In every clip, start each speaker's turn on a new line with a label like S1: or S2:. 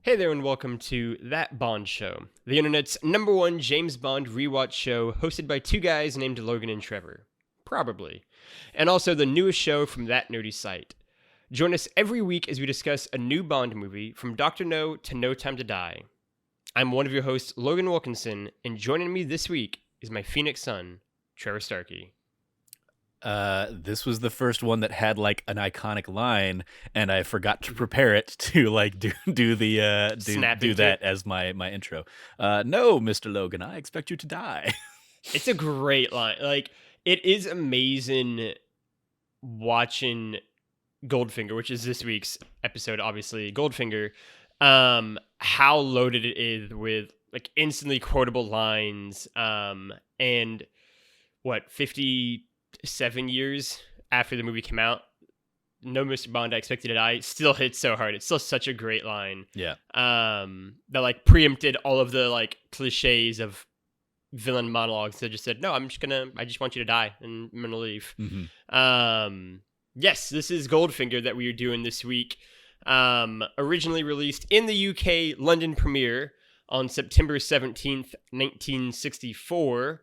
S1: Hey there, and welcome to That Bond Show, the internet's number one James Bond rewatch show hosted by two guys named Logan and Trevor. Probably. And also the newest show from that nerdy site. Join us every week as we discuss a new Bond movie from Dr. No to No Time to Die. I'm one of your hosts, Logan Wilkinson, and joining me this week is my Phoenix son, Trevor Starkey.
S2: This was the first one that had like an iconic line, and I forgot to prepare it to like do that as my intro. No, Mr. Logan, I expect you to die.
S1: It's a great line. Like, it is amazing watching Goldfinger, which is this week's episode, obviously, Goldfinger, how loaded it is with like instantly quotable lines, and what, 57 years after the movie came out, No Mr. Bond, I Expect You to Die still hits so hard. It's still such a great line.
S2: Yeah.
S1: That like preempted all of the like cliches of villain monologues. That just said, no, I just want you to die and I'm gonna leave.
S2: Mm-hmm.
S1: Yes, this is Goldfinger that we are doing this week. Originally released in the UK London premiere on September 17th, 1964.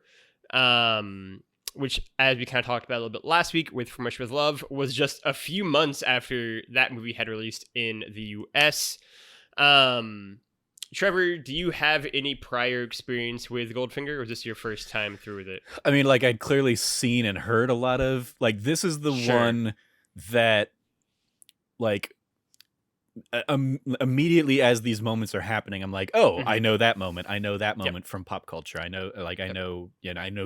S1: Which, as we kind of talked about a little bit last week with From Russia with Love, was just a few months after that movie had released in the US. Trevor, do you have any prior experience with Goldfinger, or is this your first time through with it?
S2: I mean, like, I'd clearly seen and heard a lot of, like, this is the one that, like, immediately as these moments are happening, I'm like, oh, I know that moment. I know that moment from pop culture. I know, like, I know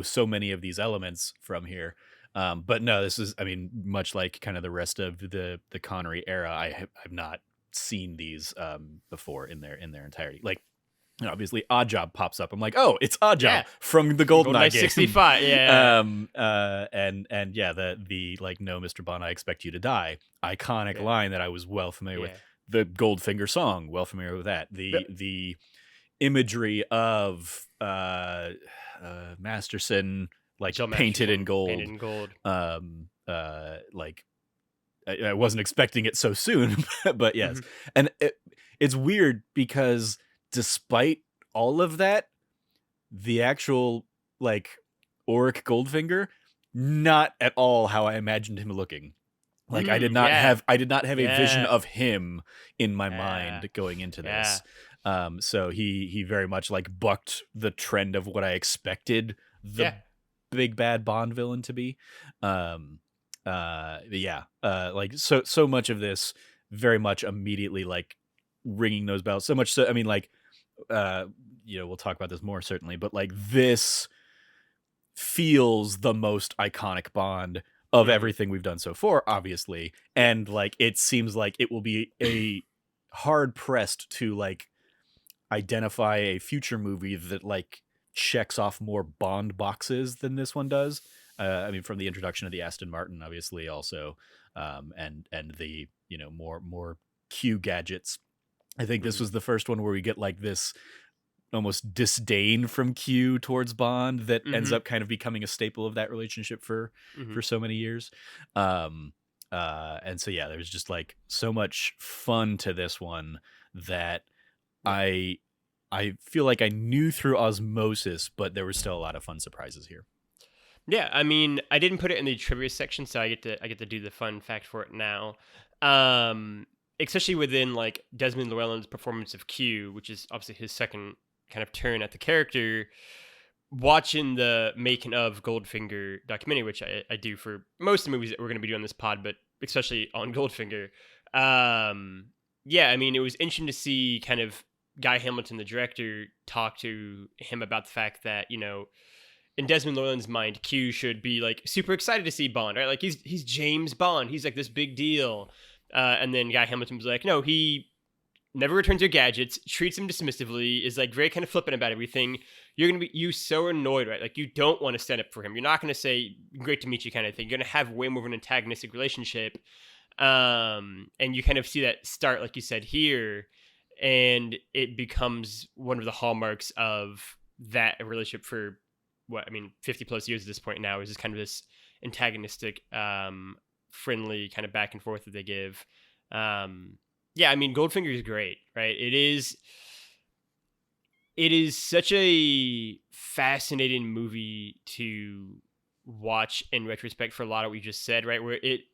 S2: so many of these elements from here. But no, this is, I mean, much like kind of the rest of the Connery era, I've not seen these before in their entirety. Like, you know, obviously Oddjob pops up. I'm like, oh, it's Oddjob from the GoldenEye game.
S1: 65, yeah.
S2: And yeah, the like, no, Mr. Bond, I expect you to die. Iconic line that I was well familiar with. The Goldfinger song, well familiar with that. The imagery of Masterson, like, painted in gold. Like, I wasn't expecting it so soon, but yes. And it's weird because despite all of that, the actual, like, Auric Goldfinger, not at all how I imagined him looking. Like, I did not have a vision of him in my mind going into this. So he very much like bucked the trend of what I expected the big bad Bond villain to be. Like, so much of this very much immediately like ringing those bells. So much so, I mean, like, we'll talk about this more certainly, but like, this feels the most iconic Bond of everything we've done so far, obviously. And like, it seems like it will be a hard pressed to like identify a future movie that like checks off more Bond boxes than this one does. I mean, from the introduction of the Aston Martin, obviously, also, and the, you know, more Q gadgets. I think this was the first one where we get like this almost disdain from Q towards Bond that ends up kind of becoming a staple of that relationship for so many years. And so, yeah, there's just like so much fun to this one that I feel like I knew through osmosis, but there were still a lot of fun surprises here.
S1: Yeah, I mean, I didn't put it in the trivia section, so I get to do the fun fact for it now. Especially within like Desmond Llewellyn's performance of Q, which is obviously his second kind of turn at the character. Watching the making of Goldfinger documentary, which I do for most of the movies that we're going to be doing on this pod, but especially on Goldfinger. Yeah, I mean, it was interesting to see kind of Guy Hamilton, the director, talk to him about the fact that, you know, in Desmond Llewellyn's mind, Q should be like super excited to see Bond, right? Like, he's James Bond. He's like this big deal. And then Guy Hamilton was like, no, he never returns your gadgets, treats him dismissively, is like very kind of flippant about everything. You're going to be so annoyed, right? Like, you don't want to stand up for him. You're not going to say, great to meet you kind of thing. You're going to have way more of an antagonistic relationship. And you kind of see that start, like you said, here. And it becomes one of the hallmarks of that relationship for 50 plus years at this point now, is just kind of this antagonistic, friendly kind of back and forth that they give. Yeah, I mean, Goldfinger is great, right? It is such a fascinating movie to watch in retrospect for a lot of what we just said, right? Where it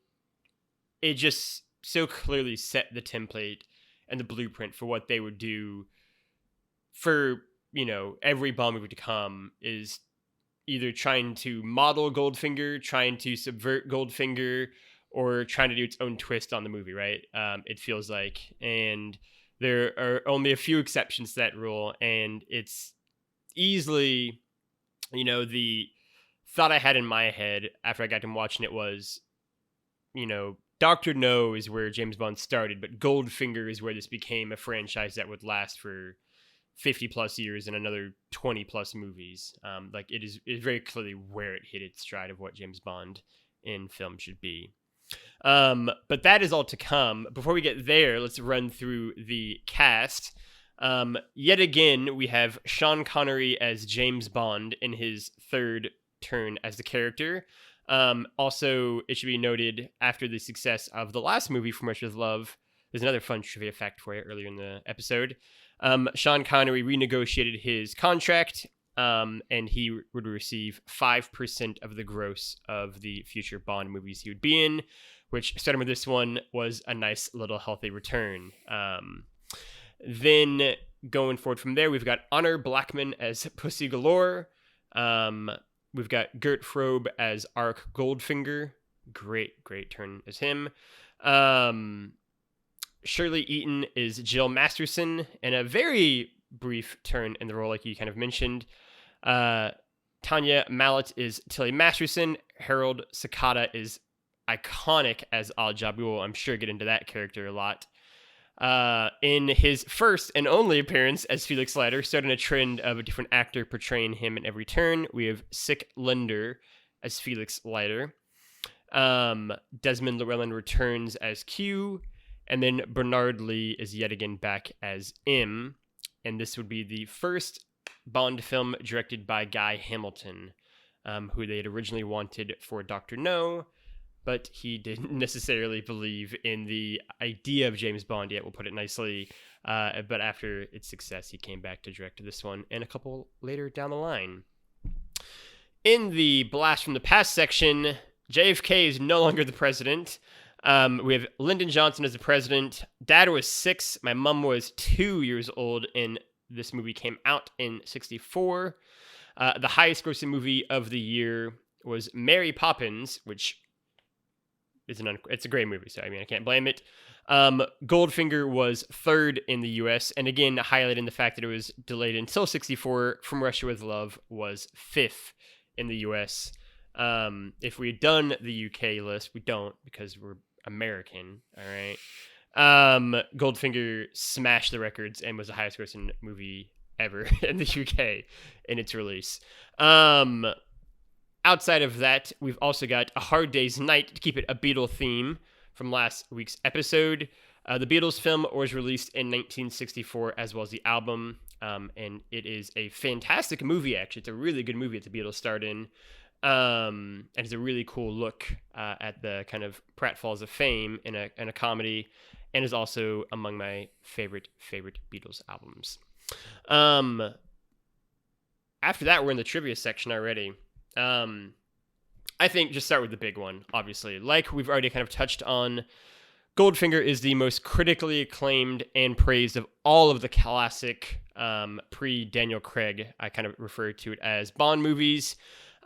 S1: just so clearly set the template and the blueprint for what they would do for, every Bond movie to come, is either trying to model Goldfinger, trying to subvert Goldfinger, or trying to do its own twist on the movie, right? It feels like. And there are only a few exceptions to that rule. And it's easily, the thought I had in my head after I got done watching it was, Dr. No is where James Bond started, but Goldfinger is where this became a franchise that would last for 50 plus years and another 20 plus movies. Like it is very clearly where it hit its stride of what James Bond in film should be. But that is all to come. Before we get there, let's run through the cast. Yet again, we have Sean Connery as James Bond in his third turn as the character. Also, it should be noted, after the success of the last movie, From Russia with Love, there's another fun trivia fact for you earlier in the episode. Sean Connery renegotiated his contract, and he would receive 5% of the gross of the future Bond movies he would be in, which, starting with this one, was a nice little healthy return. Then, going forward from there, we've got Honor Blackman as Pussygalore. We've got Gert Frobe as Auric Goldfinger. Great turn as him. Shirley Eaton is Jill Masterson, and a very brief turn in the role, like you kind of mentioned. Tanya Mallet is Tilly Masterson. Harold Sakata is iconic as Oddjob. We will, I'm sure, get into that character a lot. In his first and only appearance as Felix Leiter, starting a trend of a different actor portraying him in every turn, we have Sick Linder as Felix Leiter. Desmond Llewellyn returns as Q, and then Bernard Lee is yet again back as M. And this would be the first Bond film directed by Guy Hamilton, who they had originally wanted for Dr. No, but he didn't necessarily believe in the idea of James Bond yet, we'll put it nicely. But after its success, he came back to direct this one and a couple later down the line. In the Blast from the Past section, JFK is no longer the president. We have Lyndon Johnson as the president. Dad was 6. My mom was 2 years old, and this movie came out in 1964. The highest grossing movie of the year was Mary Poppins, which it's a great movie, so I mean, I can't blame it. Goldfinger was third in the US, and again, highlighting the fact that it was delayed until 1964. From Russia with Love was 5th in the US. If we had done the UK list, we don't, because we're American, all right? Goldfinger smashed the records and was the highest grossing movie ever in the UK in its release. Outside of that, we've also got A Hard Day's Night, to keep it a Beatle theme from last week's episode. The Beatles film was released in 1964, as well as the album, and it is a fantastic movie, actually. It's a really good movie that the Beatles starred in, and it's a really cool look at the kind of pratfalls of fame in a comedy, and is also among my favorite Beatles albums. After that, we're in the trivia section already. I think just start with the big one, obviously. Like we've already kind of touched on, Goldfinger is the most critically acclaimed and praised of all of the classic pre-Daniel Craig, I kind of refer to it as, Bond movies.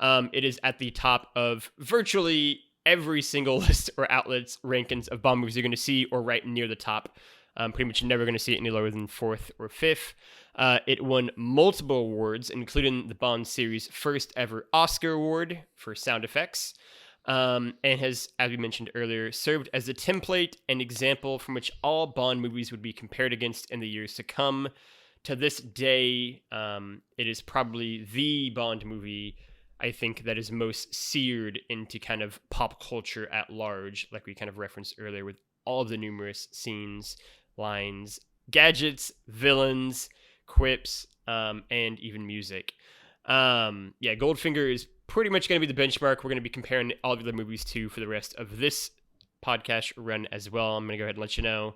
S1: It is at the top of virtually every single list or outlet's rankings of Bond movies you're going to see, or right near the top. Pretty much never going to see it any lower than 4th or 5th. It won multiple awards, including the Bond series' first ever Oscar award for sound effects, and has, as we mentioned earlier, served as a template and example from which all Bond movies would be compared against in the years to come. To this day, it is probably the Bond movie, I think, that is most seared into kind of pop culture at large, like we kind of referenced earlier, with all of the numerous scenes, lines, gadgets, villains, quips, and even music. Goldfinger is pretty much going to be the benchmark we're going to be comparing all of the movies to for the rest of this podcast run as well. I'm going to go ahead and let you know.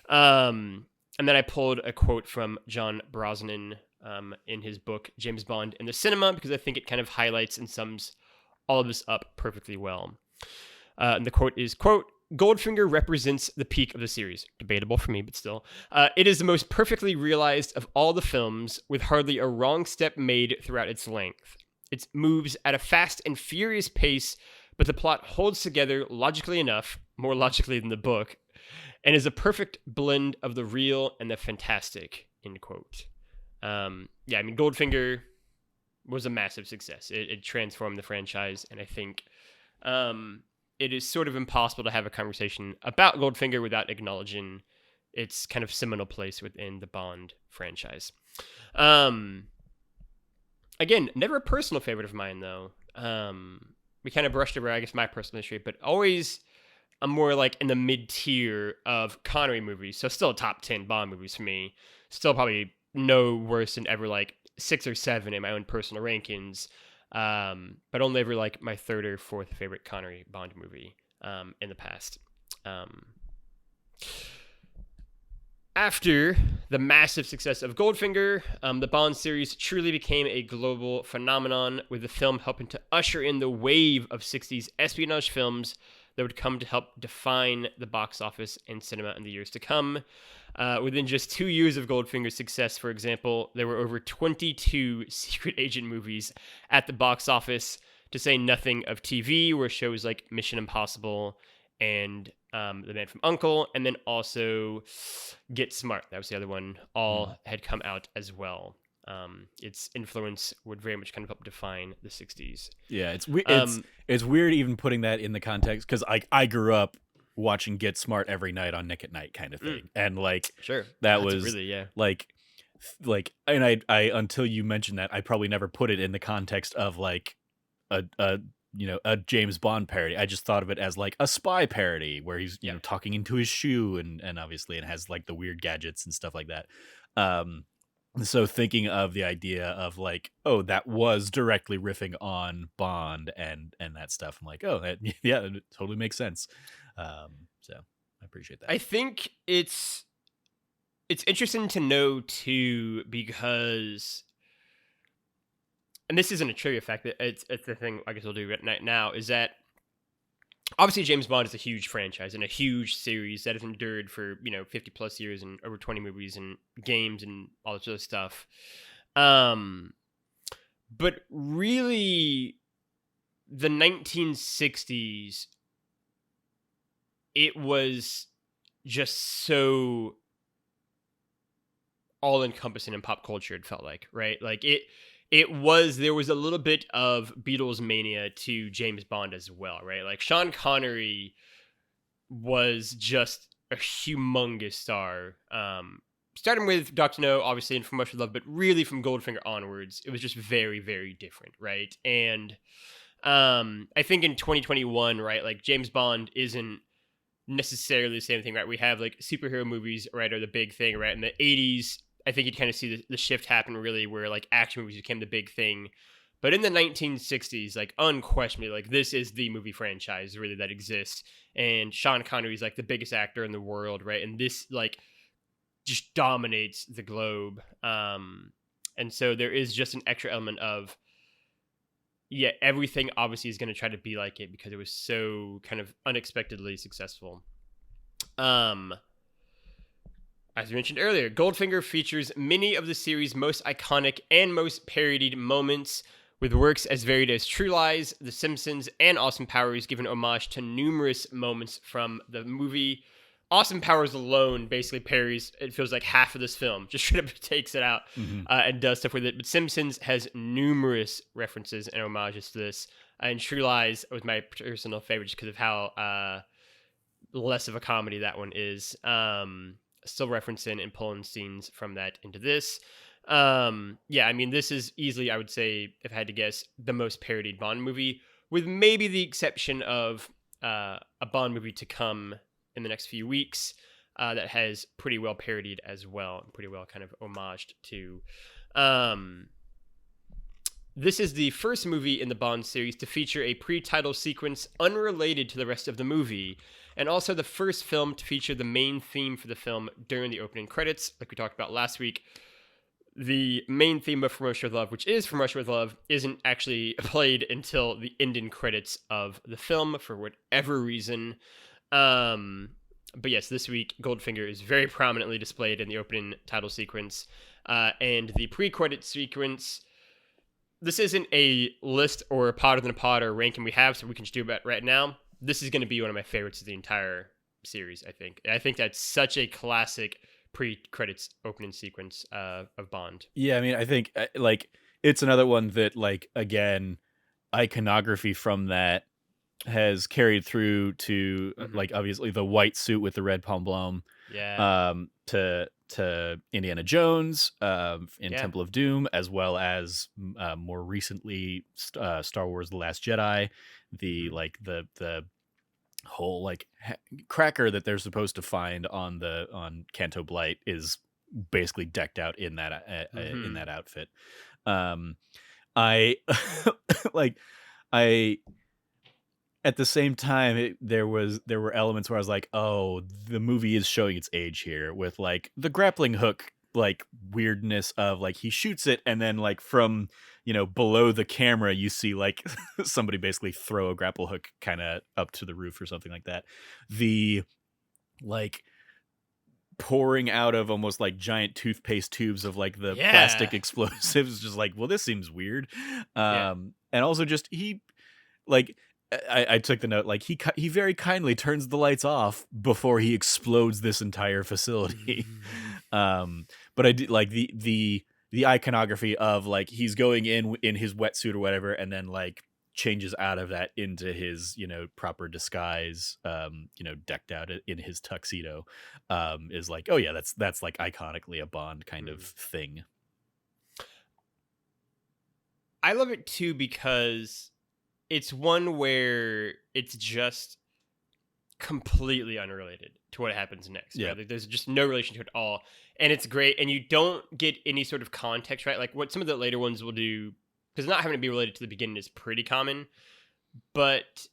S1: And then I pulled a quote from John Brosnan in his book, James Bond in the Cinema, because I think it kind of highlights and sums all of this up perfectly well. And the quote is, quote, Goldfinger represents the peak of the series. Debatable for me, but still. It is the most perfectly realized of all the films, with hardly a wrong step made throughout its length. It moves at a fast and furious pace, but the plot holds together logically enough, more logically than the book, and is a perfect blend of the real and the fantastic, end quote. Goldfinger was a massive success. It transformed the franchise, and I think it is sort of impossible to have a conversation about Goldfinger without acknowledging its kind of seminal place within the Bond franchise. Again, never a personal favorite of mine, though. We kind of brushed over, I guess, my personal history, but always I'm more like in the mid-tier of Connery movies, so still top 10 Bond movies for me. Still probably no worse than ever like 6 or 7 in my own personal rankings, but only ever like my third or fourth favorite Connery Bond movie in the past. After the massive success of Goldfinger, the Bond series truly became a global phenomenon, with the film helping to usher in the wave of 60s espionage films that would come to help define the box office and cinema in the years to come. Within just 2 years of Goldfinger's success, for example, there were over 22 secret agent movies at the box office, to say nothing of TV, where shows like Mission Impossible and The Man from U.N.C.L.E., and then also Get Smart, that was the other one, all had come out as well. Its influence would very much kind of help define the 60s.
S2: Yeah, it's weird even putting that in the context, because I grew up watching Get Smart every night on Nick at Night kind of thing, and like
S1: sure,
S2: that
S1: that's
S2: was
S1: really
S2: like and I until you mentioned that, I probably never put it in the context of like a James Bond parody. I just thought of it as like a spy parody where he's you know talking into his shoe, and obviously it has like the weird gadgets and stuff like that. So thinking of the idea of like, oh, that was directly riffing on Bond and that stuff, I'm like, oh, yeah, it totally makes sense. So I appreciate that.
S1: I think it's interesting to know too, because, and this isn't a trivia fact, that it's the thing I guess we'll do right now, is that obviously James Bond is a huge franchise and a huge series that has endured for 50 plus years and over 20 movies and games and all this other stuff. But really, the 1960s, it was just so all-encompassing in pop culture, it felt like, right? Like there was a little bit of Beatles mania to James Bond as well, right? Like Sean Connery was just a humongous star. Starting with Dr. No, obviously, and From Much Love, but really from Goldfinger onwards, it was just very, very different, right? And I think in 2021, right, like James Bond isn't necessarily the same thing, right? We have like superhero movies, right, are the big thing, right? In the 80s, I think you'd kind of see the shift happen really, where like action movies became the big thing. But in the 1960s, like unquestionably, like this is the movie franchise really that exists. And Sean Connery is like the biggest actor in the world, right? And this like just dominates the globe. And so there is just an extra element of, yeah, everything obviously is going to try to be like it because it was so kind of unexpectedly successful. As we mentioned earlier, Goldfinger features many of the series' most iconic and most parodied moments, with works as varied as True Lies, The Simpsons, and Austin Powers giving homage to numerous moments from the movie. Austin Powers alone basically parodies, it feels like, half of this film, just straight up takes it out and does stuff with it. But Simpsons has numerous references and homages to this. And True Lies was my personal favorite just because of how less of a comedy that one is. Still referencing and pulling scenes from that into this. This is easily, I would say, if I had to guess, the most parodied Bond movie, with maybe the exception of a Bond movie to come in the next few weeks that has pretty well parodied as well, and pretty well kind of homaged to. This is the first movie in the Bond series to feature a pre-title sequence unrelated to the rest of the movie, and also the first film to feature the main theme for the film during the opening credits. Like we talked about last week, the main theme of From Russia with Love, which is From Russia with Love, isn't actually played until the ending credits of the film for whatever reason. But yes, this week, Goldfinger is very prominently displayed in the opening title sequence, and the pre-credit sequence. This isn't a list or a pod within a pod or a ranking we have, so we can just do it right now. This is going to be one of my favorites of the entire series, I think. I think that's such a classic pre-credits opening sequence of Bond.
S2: Yeah, I mean, I think like it's another one that, like, again, iconography from that has carried through to like obviously the white suit with the red pomblum, to Indiana Jones in Temple of Doom, as well as more recently Star Wars: The Last Jedi. The like the whole like cracker that they're supposed to find on Canto Blight is basically decked out in that in that outfit. I like I at the same time, there were elements where I was like, oh, the movie is showing its age here with like the grappling hook, like weirdness of like he shoots it and then like from, below the camera, you see like somebody basically throw a grapple hook kind of up to the roof or something like that. The like pouring out of almost like giant toothpaste tubes of like the plastic explosives, just like, well, this seems weird. And also just he like, I took the note, like he very kindly turns the lights off before he explodes this entire facility. But I did like the iconography of like he's going in his wetsuit or whatever, and then like changes out of that into his proper disguise, decked out in his tuxedo, is like, oh yeah, that's like iconically a Bond kind of thing.
S1: I love it too because it's one where it's just completely unrelated to what happens next.
S2: Yeah.
S1: Right? Like, there's just no relation to it at all. And it's great. And you don't get any sort of context, right? Like what some of the later ones will do, because not having to be related to the beginning is pretty common, but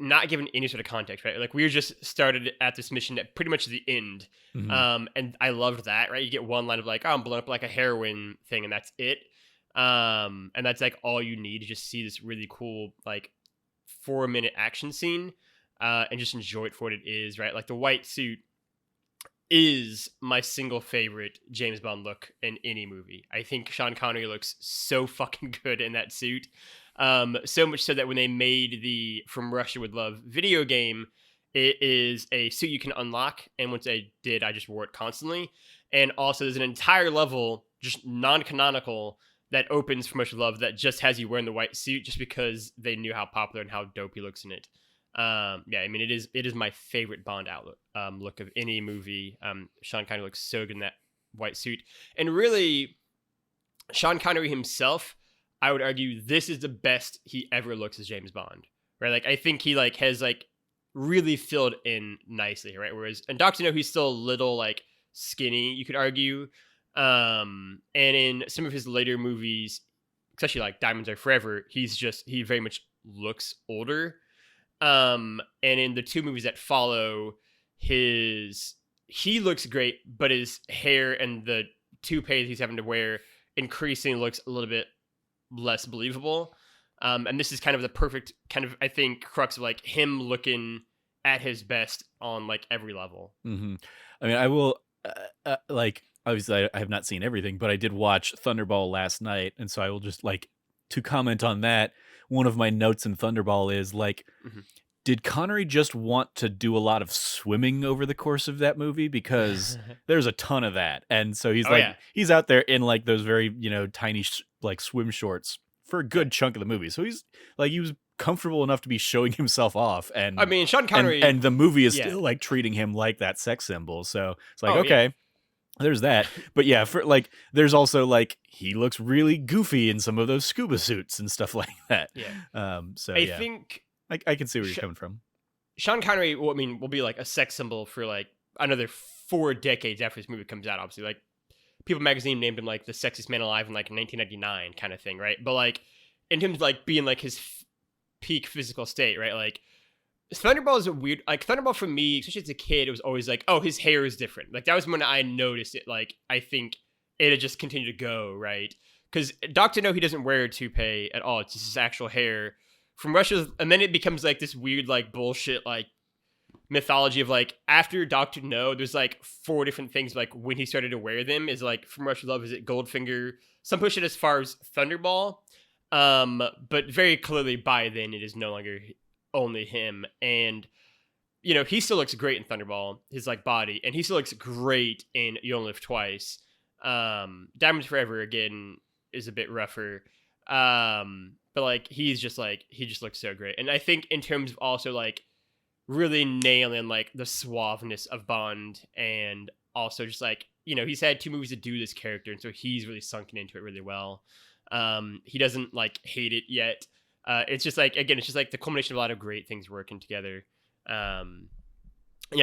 S1: not given any sort of context, right? Like we were just started at this mission at pretty much the end. And I loved that, right? You get one line of like, oh, I'm blowing up like a heroin thing, and that's it. And that's like all you need to just see this really cool like 4-minute action scene, and just enjoy it for what it is, right? Like the white suit is my single favorite James Bond look in any movie. I think Sean Connery looks so fucking good in that suit. So much so that when they made the From Russia with Love video game, it is a suit you can unlock, and once I did, I just wore it constantly. And also there's an entire level, just non-canonical, that opens From Russia with Love that just has you wearing the white suit just because they knew how popular and how dope he looks in it. I mean, it is my favorite Bond look of any movie. Sean Connery looks so good in that white suit. And really, Sean Connery himself, I would argue this is the best he ever looks as James Bond, right? Like, I think he like has like really filled in nicely, right? Whereas in Doctor No, he's still a little like skinny, you could argue. And in some of his later movies, especially like Diamonds Are Forever, he very much looks older. And in the two movies that follow, he looks great, but his hair and the toupee he's having to wear increasingly looks a little bit less believable. And this is kind of the perfect kind of, I think, crux of like him looking at his best on like every level.
S2: I mean, I will like, obviously I have not seen everything, but I did watch Thunderball last night. And so I will just like to comment on that. One of my notes in Thunderball is like, did Connery just want to do a lot of swimming over the course of that movie? Because there's a ton of that. And so he's he's out there in like those very, tiny like swim shorts for a good chunk of the movie. So he's like, he was comfortable enough to be showing himself off. And
S1: I mean, Sean Connery,
S2: and the movie is still like treating him like that sex symbol. So it's like, okay. There's that. But yeah, for like there's also like he looks really goofy in some of those scuba suits and stuff like that. So I
S1: think
S2: I can see where you're coming from.
S1: Sean Connery, will be like a sex symbol for like another 4 decades after this movie comes out, obviously. Like People magazine named him like the sexiest man alive in like 1999 kind of thing, right? But like in terms of like being like his peak physical state, right? Like Thunderball is a weird, like Thunderball for me, especially as a kid, it was always like, oh, his hair is different. Like that was when I noticed it. Like I think it had just continued to go, right? Because Doctor No, he doesn't wear a toupee at all. It's just his actual hair from Russia, and then it becomes like this weird, like bullshit, like mythology of like after Doctor No, there's like 4 different things. Like when he started to wear them is like from Russia's Love, is it Goldfinger? Some push it as far as Thunderball, but very clearly by then it is no longer only him. And you know he still looks great in Thunderball, his like body, and he still looks great in You Only Live Twice. Diamonds Forever again is a bit rougher, but like he just looks so great. And I think in terms of also like really nailing like the suaveness of Bond, and also just like, you know, he's had 2 movies to do this character, and so he's really sunken into it really well. He doesn't like hate it yet. It's just like, again, it's just like the culmination of a lot of great things working together. Yeah,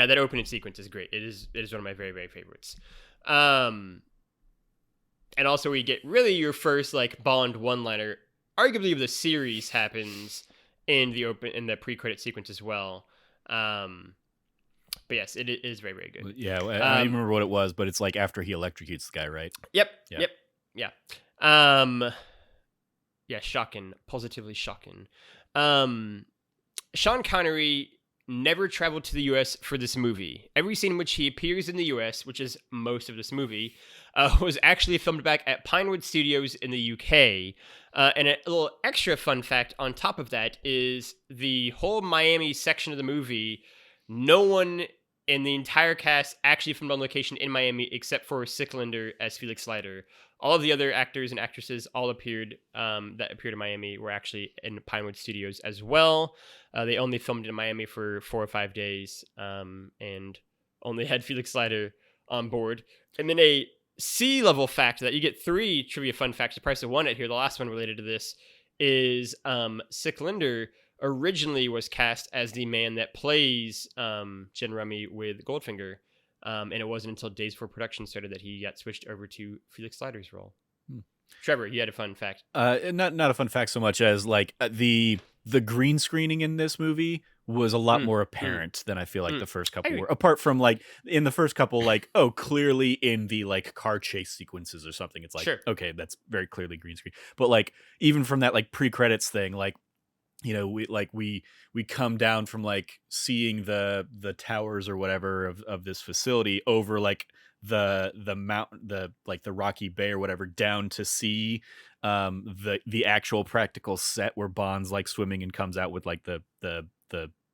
S1: that opening sequence is great. It is one of my very, very favorites. And also we get really your first like Bond one-liner, arguably of the series, happens in the pre-credit sequence as well. But yes, it is very, very good.
S2: Yeah, I don't even remember what it was, but it's like after he electrocutes the guy, right?
S1: Yep. Yeah. Yeah, shocking. Positively shocking. Sean Connery never traveled to the U.S. for this movie. Every scene in which he appears in the U.S., which is most of this movie, was actually filmed back at Pinewood Studios in the U.K. And a little extra fun fact on top of that is the whole Miami section of the movie, no one in the entire cast actually filmed on location in Miami except for Sicklander as Felix Leiter. All of the other actors and actresses all appeared in Miami were actually in Pinewood Studios as well. They only filmed in Miami for 4 or 5 days, and only had Felix Leiter on board. And then a C-level fact that you get 3 trivia fun facts, the price of 1 at here. The last one related to this is Sicklander originally was cast as the man that plays Jen Rummy with Goldfinger. And it wasn't until days before production started that he got switched over to Felix Leiter's role. Trevor, you had a fun fact.
S2: Not a fun fact so much as like the green screening in this movie was a lot more apparent than I feel like the first couple were. Apart from like in the first couple, like, oh, clearly in the like car chase sequences or something, it's like,
S1: Sure.
S2: Okay, that's very clearly green screen. But like even from that like pre-credits thing, like, you know, we come down from like seeing the towers or whatever of this facility over like the mountain, the like the rocky bay or whatever, down to see the actual practical set where Bond's like swimming and comes out with like the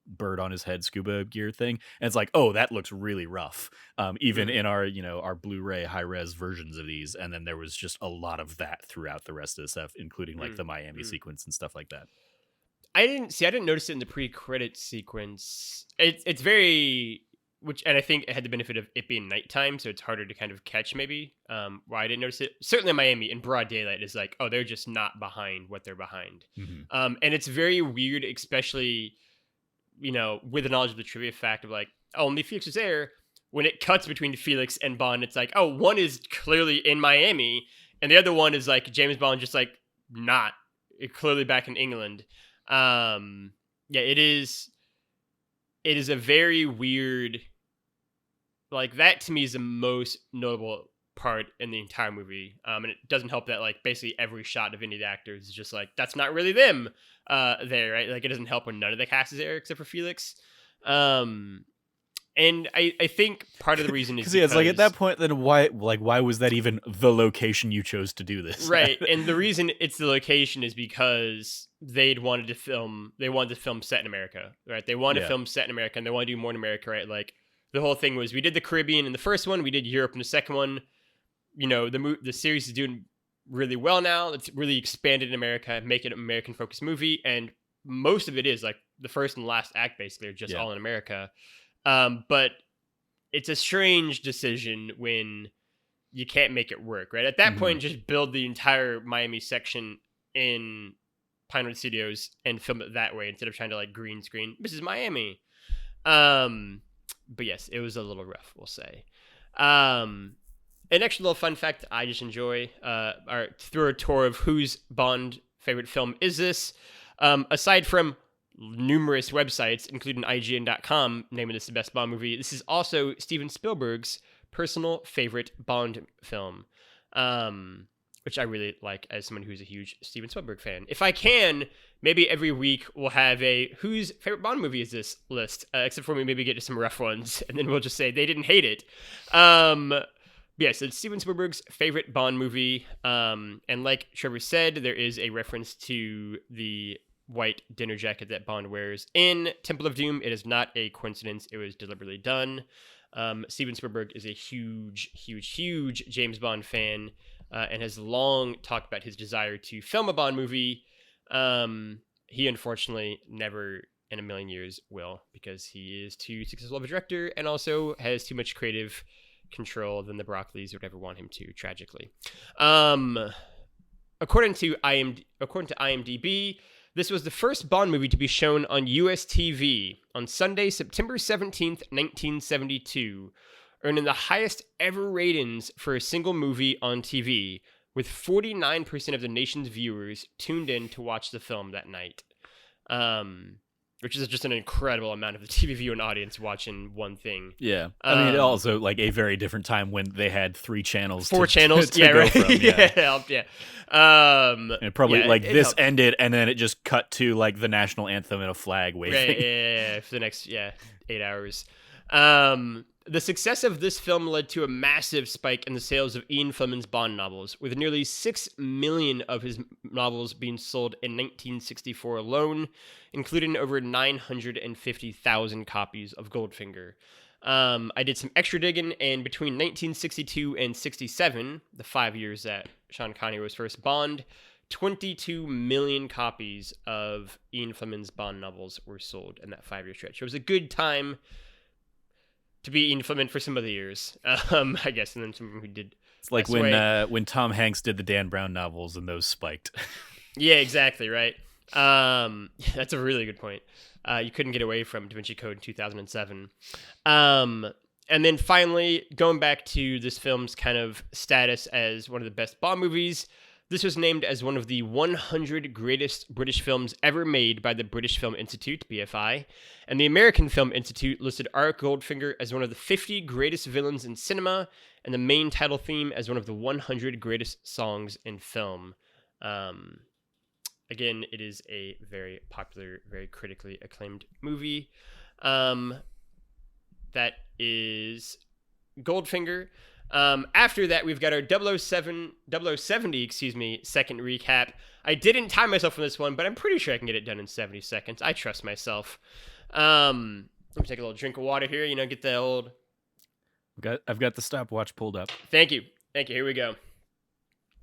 S2: bird on his head scuba gear thing, and it's like, oh, that looks really rough, even in our, you know, our Blu-ray high-res versions of these. And then there was just a lot of that throughout the rest of the stuff, including like the Miami sequence and stuff like that.
S1: I didn't notice it in the pre-credit sequence. It's very, and I think it had the benefit of it being nighttime, so it's harder to kind of catch maybe. Why I didn't notice it. Certainly in Miami, in broad daylight, is like, oh, they're just not behind what they're behind. And it's very weird, especially, you know, with the knowledge of the trivia fact of like, oh, only Felix was there. When it cuts between Felix and Bond, it's like, oh, one is clearly in Miami, and the other one is like James Bond just like not clearly back in England. Yeah, it is a very weird, like, that to me is the most notable part in the entire movie. And it doesn't help that like basically every shot of any of the actors is just like, that's not really them there, right? Like it doesn't help when none of the cast is there except for Felix. And I think part of the reason is because
S2: it's like at that point, then why was that even the location you chose to do this?
S1: Right. And the reason it's the location is because they wanted to film set in America, right? They wanted to film set in America, and they want to do more in America, right? Like the whole thing was, we did the Caribbean in the first one, we did Europe in the second one. You know, the series is doing really well now. It's really expanded in America, make it an American focused movie, and most of it is like the first and last act basically are just all in America. But it's a strange decision when you can't make it work, right? At that point, just build the entire Miami section in Pinewood Studios and film it that way instead of trying to like green screen. This is Miami. But yes, it was a little rough, we'll say. An extra little fun fact I just enjoy, through a tour of who's Bond favorite film is this? Aside from numerous websites, including IGN.com, naming this the best Bond movie, this is also Steven Spielberg's personal favorite Bond film, which I really like as someone who's a huge Steven Spielberg fan. If I can, maybe every week we'll have a whose favorite Bond movie is this list, except for we maybe get to some rough ones, and then we'll just say they didn't hate it. Yes, it's Steven Spielberg's favorite Bond movie, and like Trevor said, there is a reference to the white dinner jacket that Bond wears in Temple of Doom. It is not a coincidence. It was deliberately done. Steven Spielberg is a huge James Bond fan, and has long talked about his desire to film a Bond movie. He unfortunately never in a million years will, because he is too successful of a director and also has too much creative control than the Broccoli's would ever want him to, tragically. According to IMDb, this was the first Bond movie to be shown on US TV on Sunday, September 17th, 1972, earning the highest ever ratings for a single movie on TV, with 49% of the nation's viewers tuned in to watch the film that night. Which is just an incredible amount of the TV viewing audience watching one thing.
S2: Yeah. I mean, also like a very different time when they had 3 channels.
S1: 4 channels.
S2: To
S1: yeah,
S2: go
S1: right.
S2: from, yeah.
S1: Yeah.
S2: And probably
S1: it
S2: this
S1: helped.
S2: ended and then it just cut to like the national anthem and a flag waving.
S1: Right, yeah, for the next 8 hours. The success of this film led to a massive spike in the sales of Ian Fleming's Bond novels, with nearly 6 million of his novels being sold in 1964 alone, including over 950,000 copies of Goldfinger. I did some extra digging, and between 1962 and 67, the 5 years that Sean Connery was first Bond, 22 million copies of Ian Fleming's Bond novels were sold in that 5-year stretch. It was a good time to be Ian Fleming for some of the years, I guess, and then some who did.
S2: It's like when Tom Hanks did the Dan Brown novels and those spiked.
S1: Yeah, exactly, right. That's a really good point. You couldn't get away from Da Vinci Code in 2007. And then finally, going back to this film's kind of status as one of the best Bond movies, this was named as one of the 100 greatest British films ever made by the British Film Institute, BFI, and the American Film Institute listed Auric Goldfinger as one of the 50 greatest villains in cinema, and the main title theme as one of the 100 greatest songs in film. Again, it is a very popular, very critically acclaimed movie. That is Goldfinger. After that, we've got our 070, second recap. I didn't time myself on this one, but I'm pretty sure I can get it done in 70 seconds. I trust myself. Let me take a little drink of water here, get the old...
S2: I've got the stopwatch pulled up.
S1: Thank you. Here we go.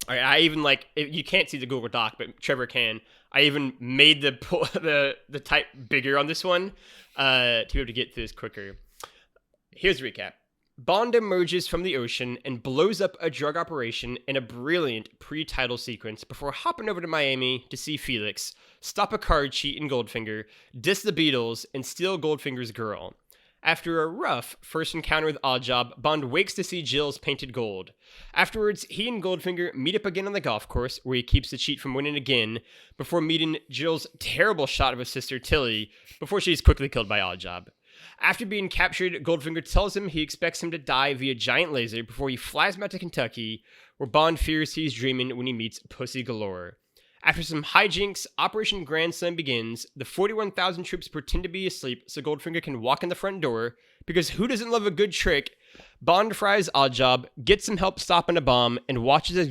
S1: All right, I even you can't see the Google Doc, but Trevor can. I even made the type bigger on this one to be able to get through this quicker. Here's the recap. Bond emerges from the ocean and blows up a drug operation in a brilliant pre-title sequence before hopping over to Miami to see Felix, stop a card cheat in Goldfinger, diss the Beatles, and steal Goldfinger's girl. After a rough first encounter with Oddjob, Bond wakes to see Jill's painted gold. Afterwards, he and Goldfinger meet up again on the golf course, where he keeps the cheat from winning again, before meeting Jill's terrible shot of his sister Tilly, before she's quickly killed by Oddjob. After being captured, Goldfinger tells him he expects him to die via giant laser before he flies him out to Kentucky, where Bond fears he's dreaming when he meets Pussygalore. After some hijinks, Operation Grand Slam begins. The 41,000 troops pretend to be asleep so Goldfinger can walk in the front door, because who doesn't love a good trick? Bond fries Oddjob, gets some help stopping a bomb, and watches as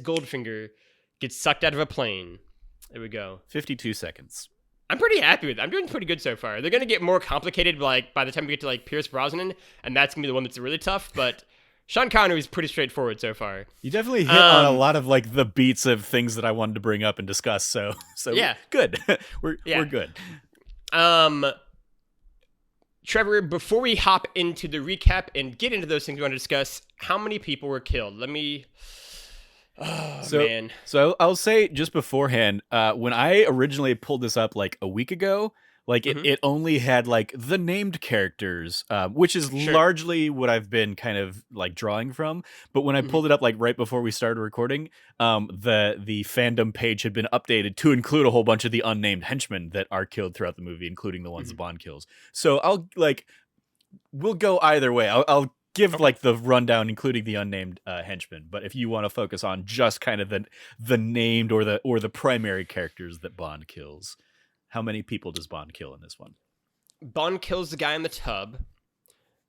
S1: Goldfinger gets sucked out of a plane. There we go.
S2: 52 seconds.
S1: I'm pretty happy with it. I'm doing pretty good so far. They're going to get more complicated by the time we get to Pierce Brosnan, and that's going to be the one that's really tough, but Sean Connery is pretty straightforward so far.
S2: You definitely hit on a lot of the beats of things that I wanted to bring up and discuss, so
S1: yeah.
S2: Good. We're good.
S1: Trevor, before we hop into the recap and get into those things we want to discuss, how many people were killed? Let me... man.
S2: So I'll say just beforehand, when I originally pulled this up a week ago, Like
S1: Mm-hmm.
S2: it only had like the named characters, which is
S1: Sure.
S2: largely what I've been kind of like drawing from. But when I
S1: Mm-hmm.
S2: pulled it up like right before we started recording, the fandom page had been updated to include a whole bunch of the unnamed henchmen that are killed throughout the movie, including the ones
S1: Mm-hmm.
S2: that Bond kills. So we'll go either way. I'll give
S1: Okay.
S2: like the rundown, including the unnamed henchmen. But if you want to focus on just kind of the named or the primary characters that Bond kills, how many people does Bond kill in this one?
S1: Bond kills the guy in the tub.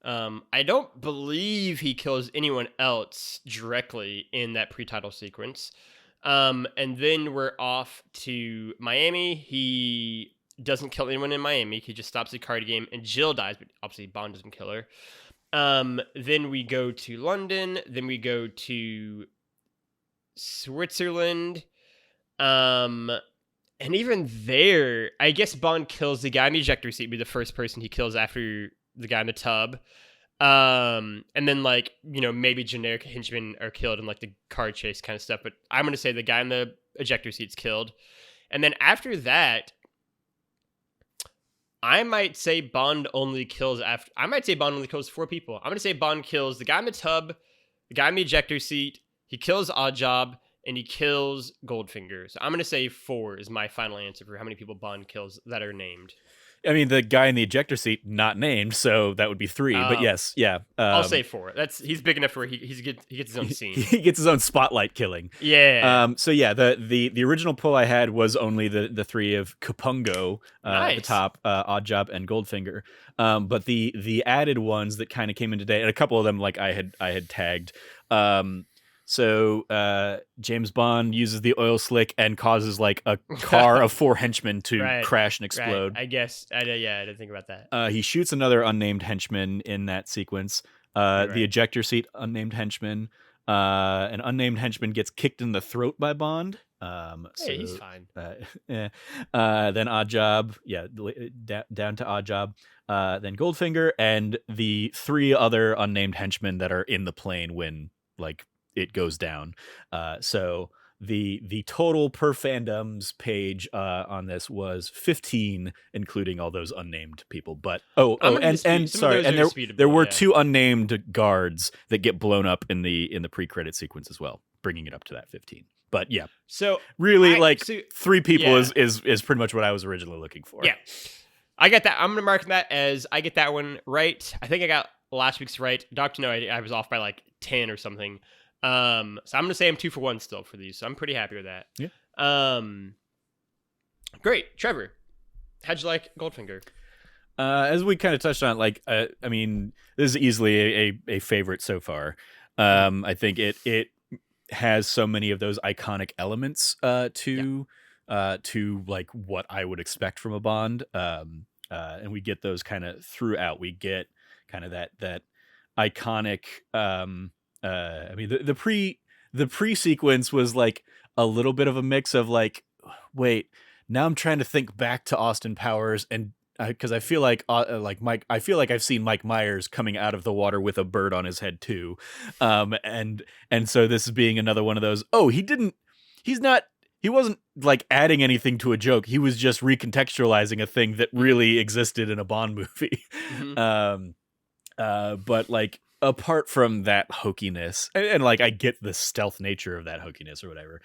S1: I don't believe he kills anyone else directly in that pre-title sequence. And then we're off to Miami. He doesn't kill anyone in Miami. He just stops the card game, and Jill dies, but obviously Bond doesn't kill her. Then we go to London. Then we go to Switzerland. And even there, I guess Bond kills the guy in the ejector seat, be the first person he kills after the guy in the tub. And then like, maybe generic henchmen are killed in like the car chase kind of stuff. But I'm going to say the guy in the ejector seat's killed. And then after that, I might say Bond only kills 4 people. I'm going to say Bond kills the guy in the tub, the guy in the ejector seat, he kills Oddjob, and he kills Goldfinger. So I'm going to say 4 is my final answer for how many people Bond kills that are named.
S2: I mean, the guy in the ejector seat not named, so that would be 3. But yes, yeah.
S1: I'll say 4. He's big enough where he gets his own scene.
S2: He gets his own spotlight killing.
S1: Yeah.
S2: So yeah, the original poll I had was only the 3 of Kapungo at the top, Oddjob and Goldfinger. But the added ones that kind of came in today, and a couple of them like I had tagged. So James Bond uses the oil slick and causes like a car of 4 henchmen to crash and explode.
S1: Right. I guess. I didn't think about that.
S2: He shoots another unnamed henchman in that sequence. The ejector seat unnamed henchman. An unnamed henchman gets kicked in the throat by Bond.
S1: Hey, he's fine.
S2: Then Oddjob. Yeah, down to Oddjob. Then Goldfinger and the 3 other unnamed henchmen that are in the plane when like it goes down. So the total per fandoms page on this was 15, including all those unnamed people. But there were 2 unnamed guards that get blown up in the pre-credit sequence as well, bringing it up to that 15. But yeah,
S1: so
S2: really 3 people is pretty much what I was originally looking for.
S1: Yeah, I get that. I'm gonna mark that as I get that one right. I think I got last week's right. Dr. No, I was off by like 10 or something. So I'm gonna say I'm 2 for 1 still for these, so I'm pretty happy with that.
S2: Yeah.
S1: Great, Trevor. How'd you like Goldfinger?
S2: As we kind of touched on, like, I mean, this is easily a favorite so far. I think it has so many of those iconic elements to like what I would expect from a Bond. And we get those kind of throughout. We get kind of that iconic. I mean, the pre-sequence was like a little bit of a mix of like, wait, now I'm trying to think back to Austin Powers, and because I feel like Mike, I feel like I've seen Mike Myers coming out of the water with a bird on his head too, and so this is being another one of those. Oh, he wasn't like adding anything to a joke. He was just recontextualizing a thing that really existed in a Bond movie.
S1: Mm-hmm.
S2: But like, apart from that hokiness, and like I get the stealth nature of that hokiness or whatever,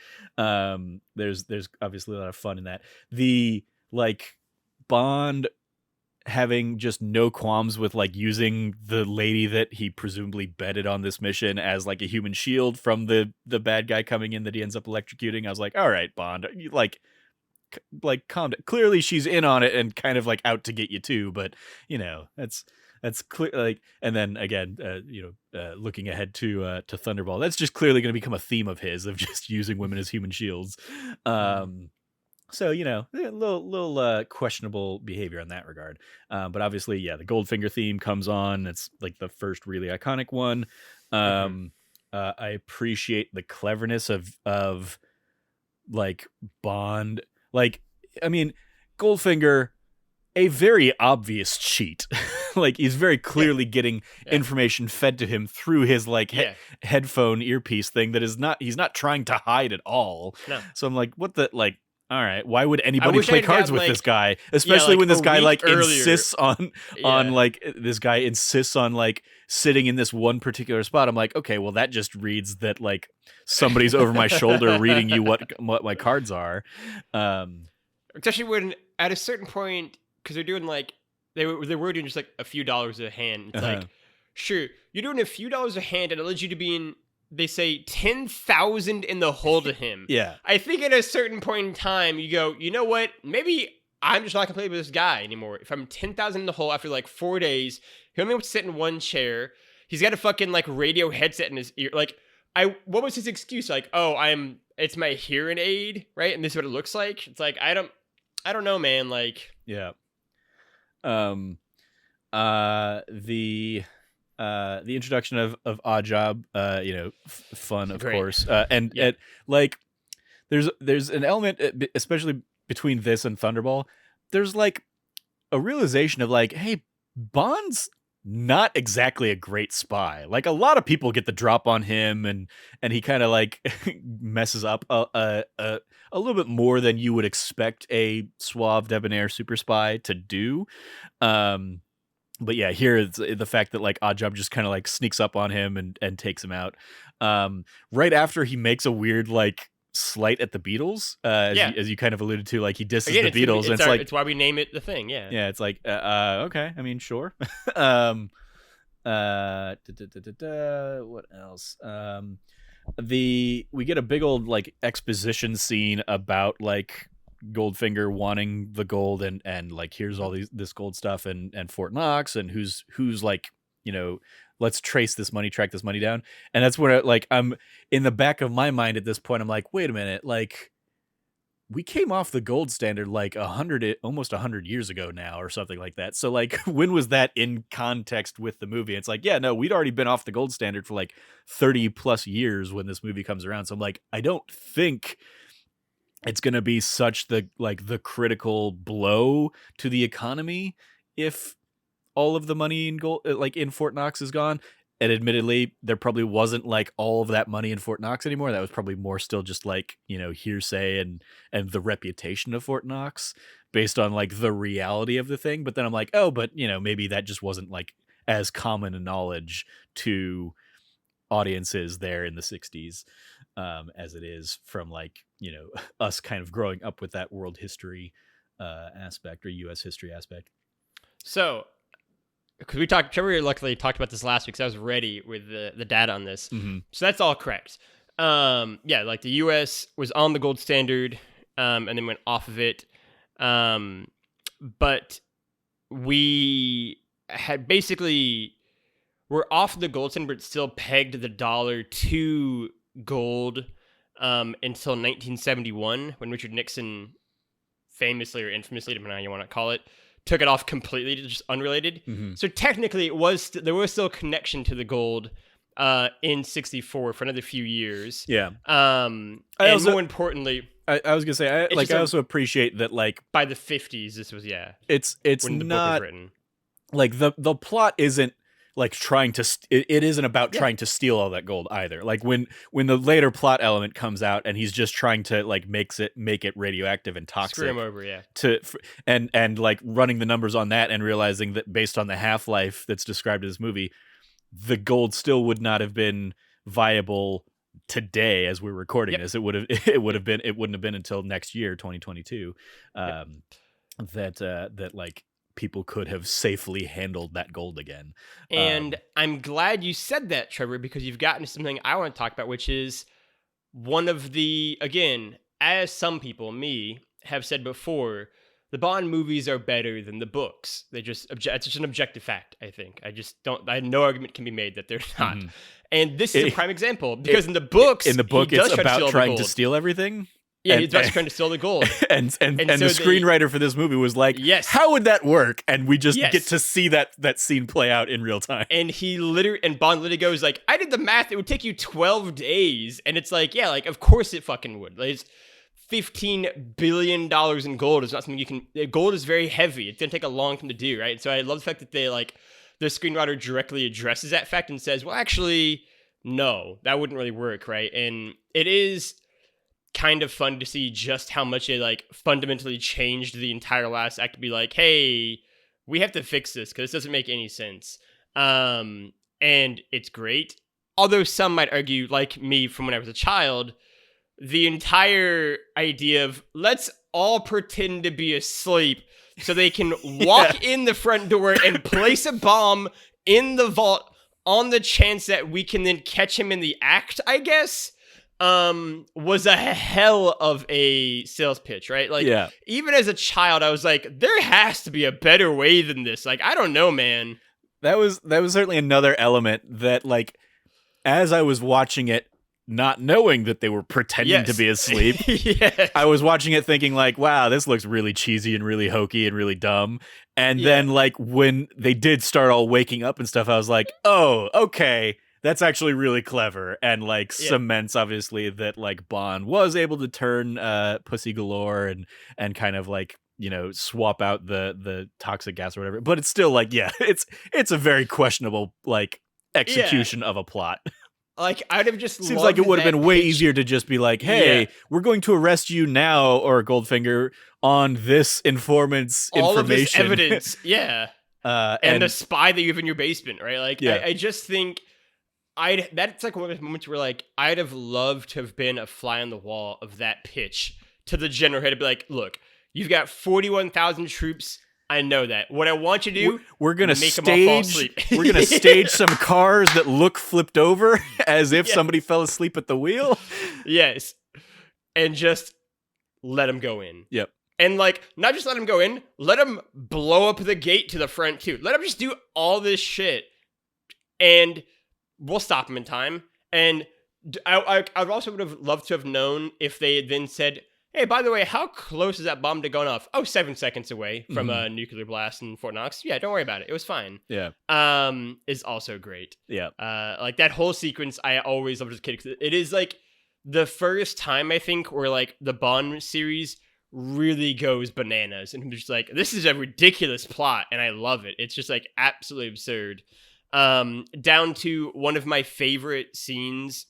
S2: there's obviously a lot of fun in that. The like Bond having just no qualms with like using the lady that he presumably bedded on this mission as like a human shield from the bad guy coming in that he ends up electrocuting. I was like, all right, Bond, you like calm down. Clearly she's in on it and kind of like out to get you too, but that's clear. Like, and then again, looking ahead to Thunderball, that's just clearly going to become a theme of his, of just using women as human shields. So a little questionable behavior in that regard. But obviously, yeah, the Goldfinger theme comes on. It's like the first really iconic one. I appreciate the cleverness of like Bond. Like, I mean, Goldfinger, a very obvious cheat. Like, he's very clearly getting information fed to him through his like headphone earpiece thing that is not, he's not trying to hide at all.
S1: No.
S2: So I'm like, what the, like, all right, why would
S1: I
S2: anybody
S1: wish I
S2: play
S1: had
S2: cards
S1: gotten,
S2: with
S1: like,
S2: this guy?
S1: yeah,
S2: Especially
S1: like
S2: when this
S1: a
S2: guy
S1: week
S2: like
S1: earlier.
S2: insists on
S1: Yeah.
S2: like this guy insists on like sitting in this one particular spot. I'm like, okay, well that just reads that like somebody's over my shoulder reading you what my cards are.
S1: Especially when at a certain point, because they're doing like they were doing just like a few dollars a hand. It's
S2: Uh-huh.
S1: like, sure, you're doing a few dollars a hand, and it leads you to being, they say, 10,000 in the hole to him.
S2: Yeah.
S1: I think at a certain point in time, you go, you know what? Maybe I'm just not gonna play with this guy anymore. If I'm 10,000 in the hole after like 4 days, he only wants to sit in one chair. He's got a fucking like radio headset in his ear. Like, what was his excuse? Like, oh, it's my hearing aid, right? And this is what it looks like. It's like, I don't know, man. Like,
S2: Yeah. The introduction of Oddjob, fun of
S1: Great.
S2: course, and
S1: Yeah.
S2: like there's an element, especially between this and Thunderball. There's like a realization of like, hey, Bond's not exactly a great spy. Like a lot of people get the drop on him, and he kind of like messes up a little bit more than you would expect a suave, debonair super spy to do. But yeah, here it's the fact that like Oddjob just kind of like sneaks up on him and takes him out. Right after he makes a weird like slight at the Beatles, as you kind of alluded to, like he disses
S1: Again,
S2: the Beatles, and
S1: it's why we name it the Thing. Yeah.
S2: yeah, it's like okay, I mean, sure. What else? We get a big old like exposition scene about like Goldfinger wanting the gold, and like here's all this gold stuff and Fort Knox, and who's like, let's track this money down. And that's where like I'm in the back of my mind at this point, I'm like, wait a minute, like we came off the gold standard like almost 100 years ago now or something like that. So like when was that in context with the movie? It's like, yeah, no, we'd already been off the gold standard for like 30 plus years when this movie comes around. So I'm like, I don't think it's going to be such the critical blow to the economy if all of the money in gold, like in Fort Knox, is gone. And admittedly, there probably wasn't like all of that money in Fort Knox anymore. That was probably more still just like, hearsay and the reputation of Fort Knox based on like the reality of the thing. But then I'm like, oh, but maybe that just wasn't like as common a knowledge to audiences there in the 60s as it is from like, us kind of growing up with that world history aspect or US history aspect.
S1: So, because Trevor luckily talked about this last week, so I was ready with the data on this.
S2: Mm-hmm.
S1: So that's all correct. Yeah, like the U.S. was on the gold standard, and then went off of it. But we had we're off the gold standard, but still pegged the dollar to gold until 1971, when Richard Nixon famously or infamously, depending on how you want to call it, took it off completely to just unrelated.
S2: Mm-hmm.
S1: So technically, there was still a connection to the gold in '64 for another few years.
S2: Yeah.
S1: And more importantly,
S2: I was gonna say, I also appreciate that like
S1: by the '50s, this was
S2: it's
S1: when the
S2: not
S1: book was written.
S2: Like the plot isn't like trying to it isn't about trying to steal all that gold either. Like when the later plot element comes out and he's just trying to like make it radioactive and toxic,
S1: Screw him over,
S2: and like running the numbers on that and realizing that based on the half-life that's described in this movie, the gold still would not have been viable today as we're recording this. It wouldn't have been until next year, 2022, that like people could have safely handled that gold again.
S1: And I'm glad you said that, Trevor, because you've gotten to something I want to talk about, which is one of the, again, as some people, me, have said before, the Bond movies are better than the books. It's just an objective fact, I think. No argument can be made that they're not. Mm-hmm. And this is a prime example, because in the book,
S2: it's about trying to steal everything.
S1: Yeah, he's about trying to steal the gold.
S2: And so the screenwriter for this movie was like,
S1: yes,
S2: how would that work? And we just get to see that scene play out in real time.
S1: And Bond literally goes like, I did the math, it would take you 12 days. And it's like, yeah, like, of course it fucking would. Like, it's $15 billion in gold. It's not something gold is very heavy. It's going to take a long time to do, right? So I love the fact that the screenwriter directly addresses that fact and says, well, actually, no, that wouldn't really work, right? And it is... kind of fun to see just how much it like fundamentally changed the entire last act to be like, hey, we have to fix this because this doesn't make any sense. And it's great. Although some might argue, like me from when I was a child, the entire idea of let's all pretend to be asleep so they can walk in the front door and place a bomb in the vault on the chance that we can then catch him in the act, I guess, was a hell of a sales pitch, right? Like, even as a child, I was like, there has to be a better way than this. Like, I don't know, man.
S2: That was certainly another element that, like, as I was watching it, not knowing that they were pretending to be asleep, I was watching it thinking like, wow, this looks really cheesy and really hokey and really dumb. And then like when they did start all waking up and stuff, I was like, oh, okay, that's actually really clever. And like cements obviously that like Bond was able to turn Pussygalore and kind of like, you know, swap out the toxic gas or whatever. But it's still like, it's a very questionable like execution of a plot.
S1: Like, I'd have just
S2: seems like it would have been way easier to just be like, hey, we're going to arrest you now, or Goldfinger, on this informant's
S1: all
S2: information.
S1: All of this evidence, and the spy that you have in your basement, right? Like, I just think that's like one of those moments where like I'd have loved to have been a fly on the wall of that pitch to the general head to be like, look, you've got 41,000 troops. I know that. What I want you to do,
S2: we're gonna stage. We're gonna stage some cars that look flipped over as if somebody fell asleep at the wheel.
S1: Yes, and just let them go in.
S2: Yep.
S1: And like, not just let them go in, let them blow up the gate to the front too. Let them just do all this shit, and we'll stop them in time. And I also would have loved to have known if they had then said, hey, by the way, how close is that bomb to going off? Oh, 7 seconds away from a nuclear blast in Fort Knox. Yeah, don't worry about it. It was fine.
S2: Yeah.
S1: Is also great.
S2: Yeah.
S1: Like that whole sequence, I always loved as a kid. It is like the first time I think where like the Bond series really goes bananas, and I'm just like, this is a ridiculous plot, and I love it. It's just like absolutely absurd. Down to one of my favorite scenes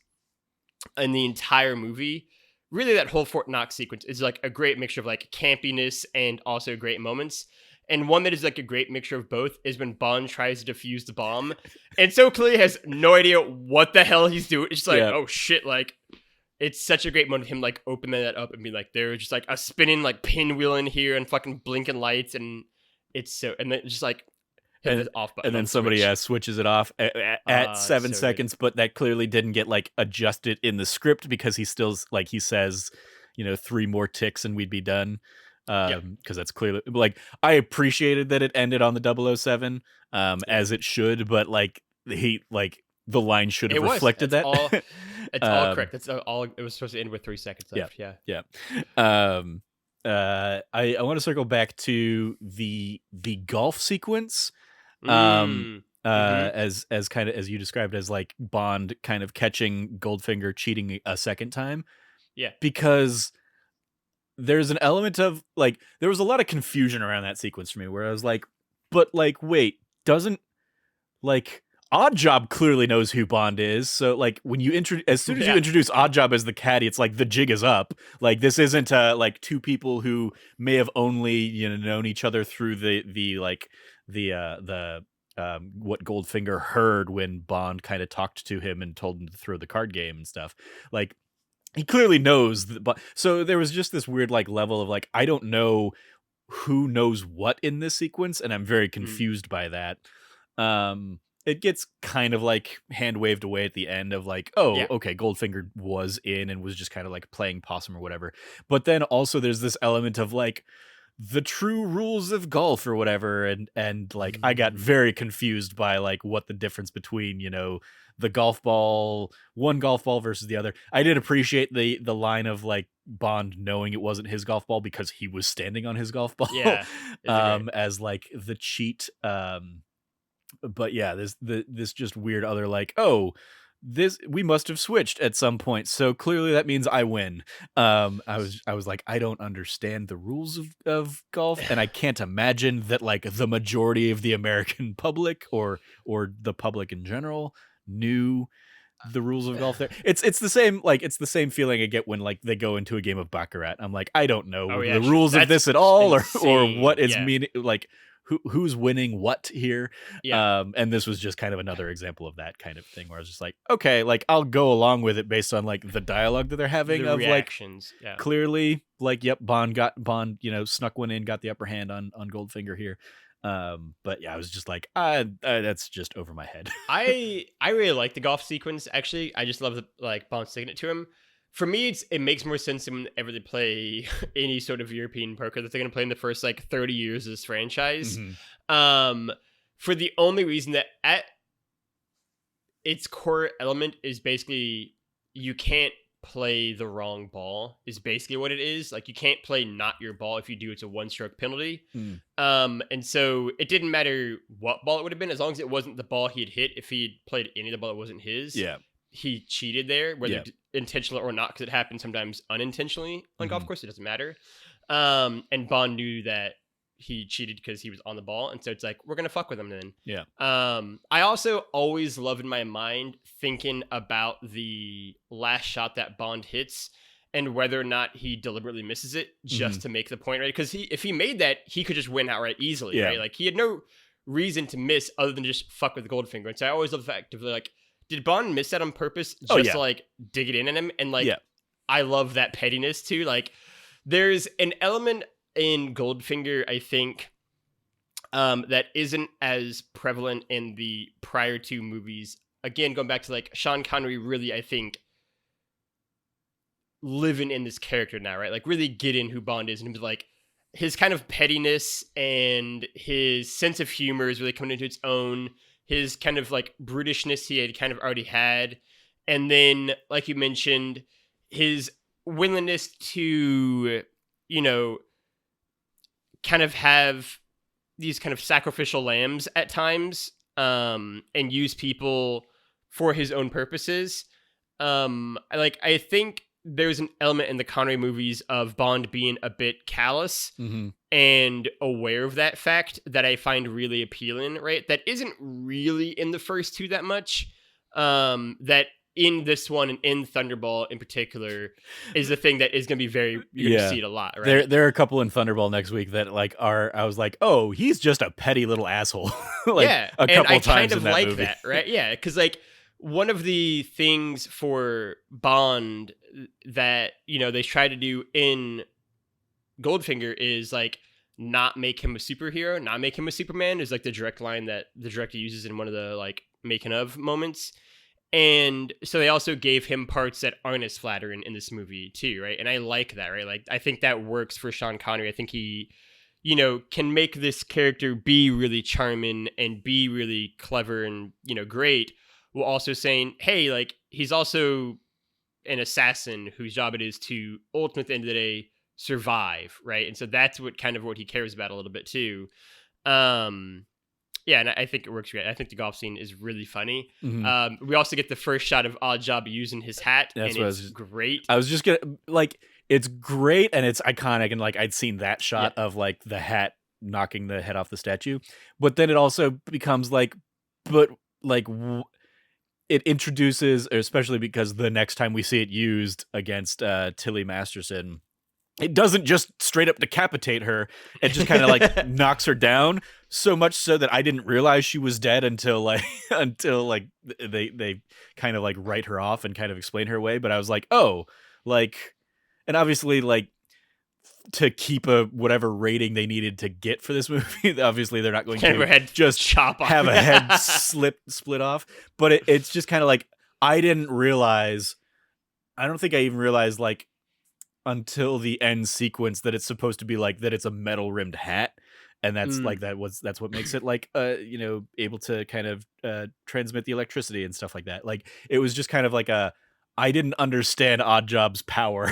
S1: in the entire movie. Really, that whole Fort Knox sequence is like a great mixture of like campiness and also great moments. And one that is like a great mixture of both is when Bond tries to defuse the bomb and so clearly has no idea what the hell he's doing. It's just like, oh shit, like it's such a great moment of him like opening that up and being like, there's just like a spinning like pinwheel in here and fucking blinking lights, and it's so, and then just like
S2: and, off button and then somebody switches it off at 7 seconds, good. But that clearly didn't get like adjusted in the script because he still like he says, you know, 3 more ticks and we'd be done. Because that's clearly like I appreciated that it ended on the 007 as it should, but like he like the line should have reflected that.
S1: It's all correct. That's all. It was supposed to end with 3 seconds left.
S2: Yeah. I want to circle back to the golf sequence. As kind of as you described as like Bond kind of catching Goldfinger cheating a second time.
S1: Yeah.
S2: Because there's an element of like there was a lot of confusion around that sequence for me where I was like, but like wait, doesn't like Oddjob clearly knows who Bond is. So like when you as soon as you introduce Oddjob as the caddy, it's like the jig is up. Like this isn't like 2 people who may have only, you know, known each other through what Goldfinger heard when Bond kind of talked to him and told him to throw the card game and stuff. Like he clearly knows but so there was just this weird like level of like I don't know who knows what in this sequence, and I'm very confused by that. It gets kind of like hand waved away at the end of like, okay, Goldfinger was in and was just kind of like playing possum or whatever. But then also there's this element of like the true rules of golf or whatever, and like I got very confused by like what the difference between, you know, the one golf ball versus the other. I did appreciate the line of like Bond knowing it wasn't his golf ball because he was standing on his golf ball. As like the cheat. But yeah, this just weird other like, we must have switched at some point, so clearly that means I win. I was like, I don't understand the rules of golf, and I can't imagine that like the majority of the American public or the public in general knew the rules of golf there. It's the same, like, it's the same feeling I get when, like, they go into a game of baccarat. I'm like, I don't know
S1: Oh yeah,
S2: the rules of
S1: that's
S2: this at all, or
S1: insane.
S2: what is
S1: Yeah.
S2: meaning, like who's winning what here.
S1: Yeah.
S2: And this was just kind of another example of that kind of thing where I was just like, okay, like, I'll go along with it based on, like, the dialogue that they're having
S1: The
S2: of
S1: reactions.
S2: like,
S1: Yeah.
S2: clearly, like, yep, Bond, snuck one in, got the upper hand on Goldfinger here. But yeah, I was just like, that's just over my head.
S1: I really like the golf sequence. Actually, I just love the like Bond sticking it to him. For me, it makes more sense whenever they play any sort of European poker that they're going to play in the first like 30 years of this franchise. For the only reason that at its core element is basically you can't play the wrong ball is basically what it is. Like you can't play not your ball. If you do, it's a 1-stroke penalty. And so it didn't matter what ball it would have been, as long as it wasn't the ball he had hit. If he had played any of the ball that wasn't his,
S2: Yeah.
S1: he cheated there, whether intentional or not, because it happens sometimes unintentionally on golf course. It doesn't matter. And Bond knew that he cheated because he was on the ball, and so it's like, we're gonna fuck with him then.
S2: Yeah.
S1: I also always love in my mind thinking about the last shot that Bond hits and whether or not he deliberately misses it just to make the point, right? Because if he made that, he could just win outright easily, right? Like he had no reason to miss other than just fuck with Goldfinger. And so I always love the fact of like, did Bond miss that on purpose just to like dig it in on him? And like, I love that pettiness too. Like there's an element in Goldfinger, I think, that isn't as prevalent in the prior two movies. Again, going back to like Sean Connery really, I think, living in this character now, right? Like really getting who Bond is, and like his kind of pettiness and his sense of humor is really coming into its own. His kind of like brutishness he had kind of already had. And then, like you mentioned, his willingness to, you know, kind of have these kind of sacrificial lambs at times, and use people for his own purposes. I think there's an element in the Connery movies of Bond being a bit callous and aware of that fact that I find really appealing, right? That isn't really in the first two that much. That in this one and in Thunderball in particular is the thing that is going to be you're going to see it a lot, right?
S2: There are a couple in Thunderball next week that like I was like, oh, he's just a petty little asshole. Like,
S1: yeah,
S2: a couple
S1: and I
S2: times
S1: kind of
S2: in that
S1: like
S2: movie.
S1: that, right? Yeah, because like one of the things for Bond that, you know, they try to do in Goldfinger is like not make him a superhero, not make him a Superman, is like the direct line that the director uses in one of the like making of moments. And so they also gave him parts that aren't as flattering in this movie too, right? And I like that, right? Like I think that works for Sean Connery. I think he, you know, can make this character be really charming and be really clever and, you know, great, while also saying, hey, like he's also an assassin whose job it is to ultimately at the end of the day survive, right? And so that's what he cares about a little bit too. Yeah, and I think it works great. I think the golf scene is really funny. We also get the first shot of Oddjob using his hat, and it's great.
S2: I was just gonna like, it's great and it's iconic, and like I'd seen that shot of like the hat knocking the head off the statue, but then it also becomes like, it introduces, especially because the next time we see it used against Tilly Masterson, it doesn't just straight up decapitate her. It just kind of like knocks her down, so much so that I didn't realize she was dead until they kind of like write her off and kind of explain her away. But I was like, oh, like, and obviously like to keep a whatever rating they needed to get for this movie, obviously they're not going to just
S1: chop off.
S2: have a head split off. But it's just kind of like, I don't think I even realized like until the end sequence that it's supposed to be like that it's a metal rimmed hat, and that's like that's what makes it like you know, able to kind of transmit the electricity and stuff like that. Like it was just kind of like I didn't understand Oddjob's power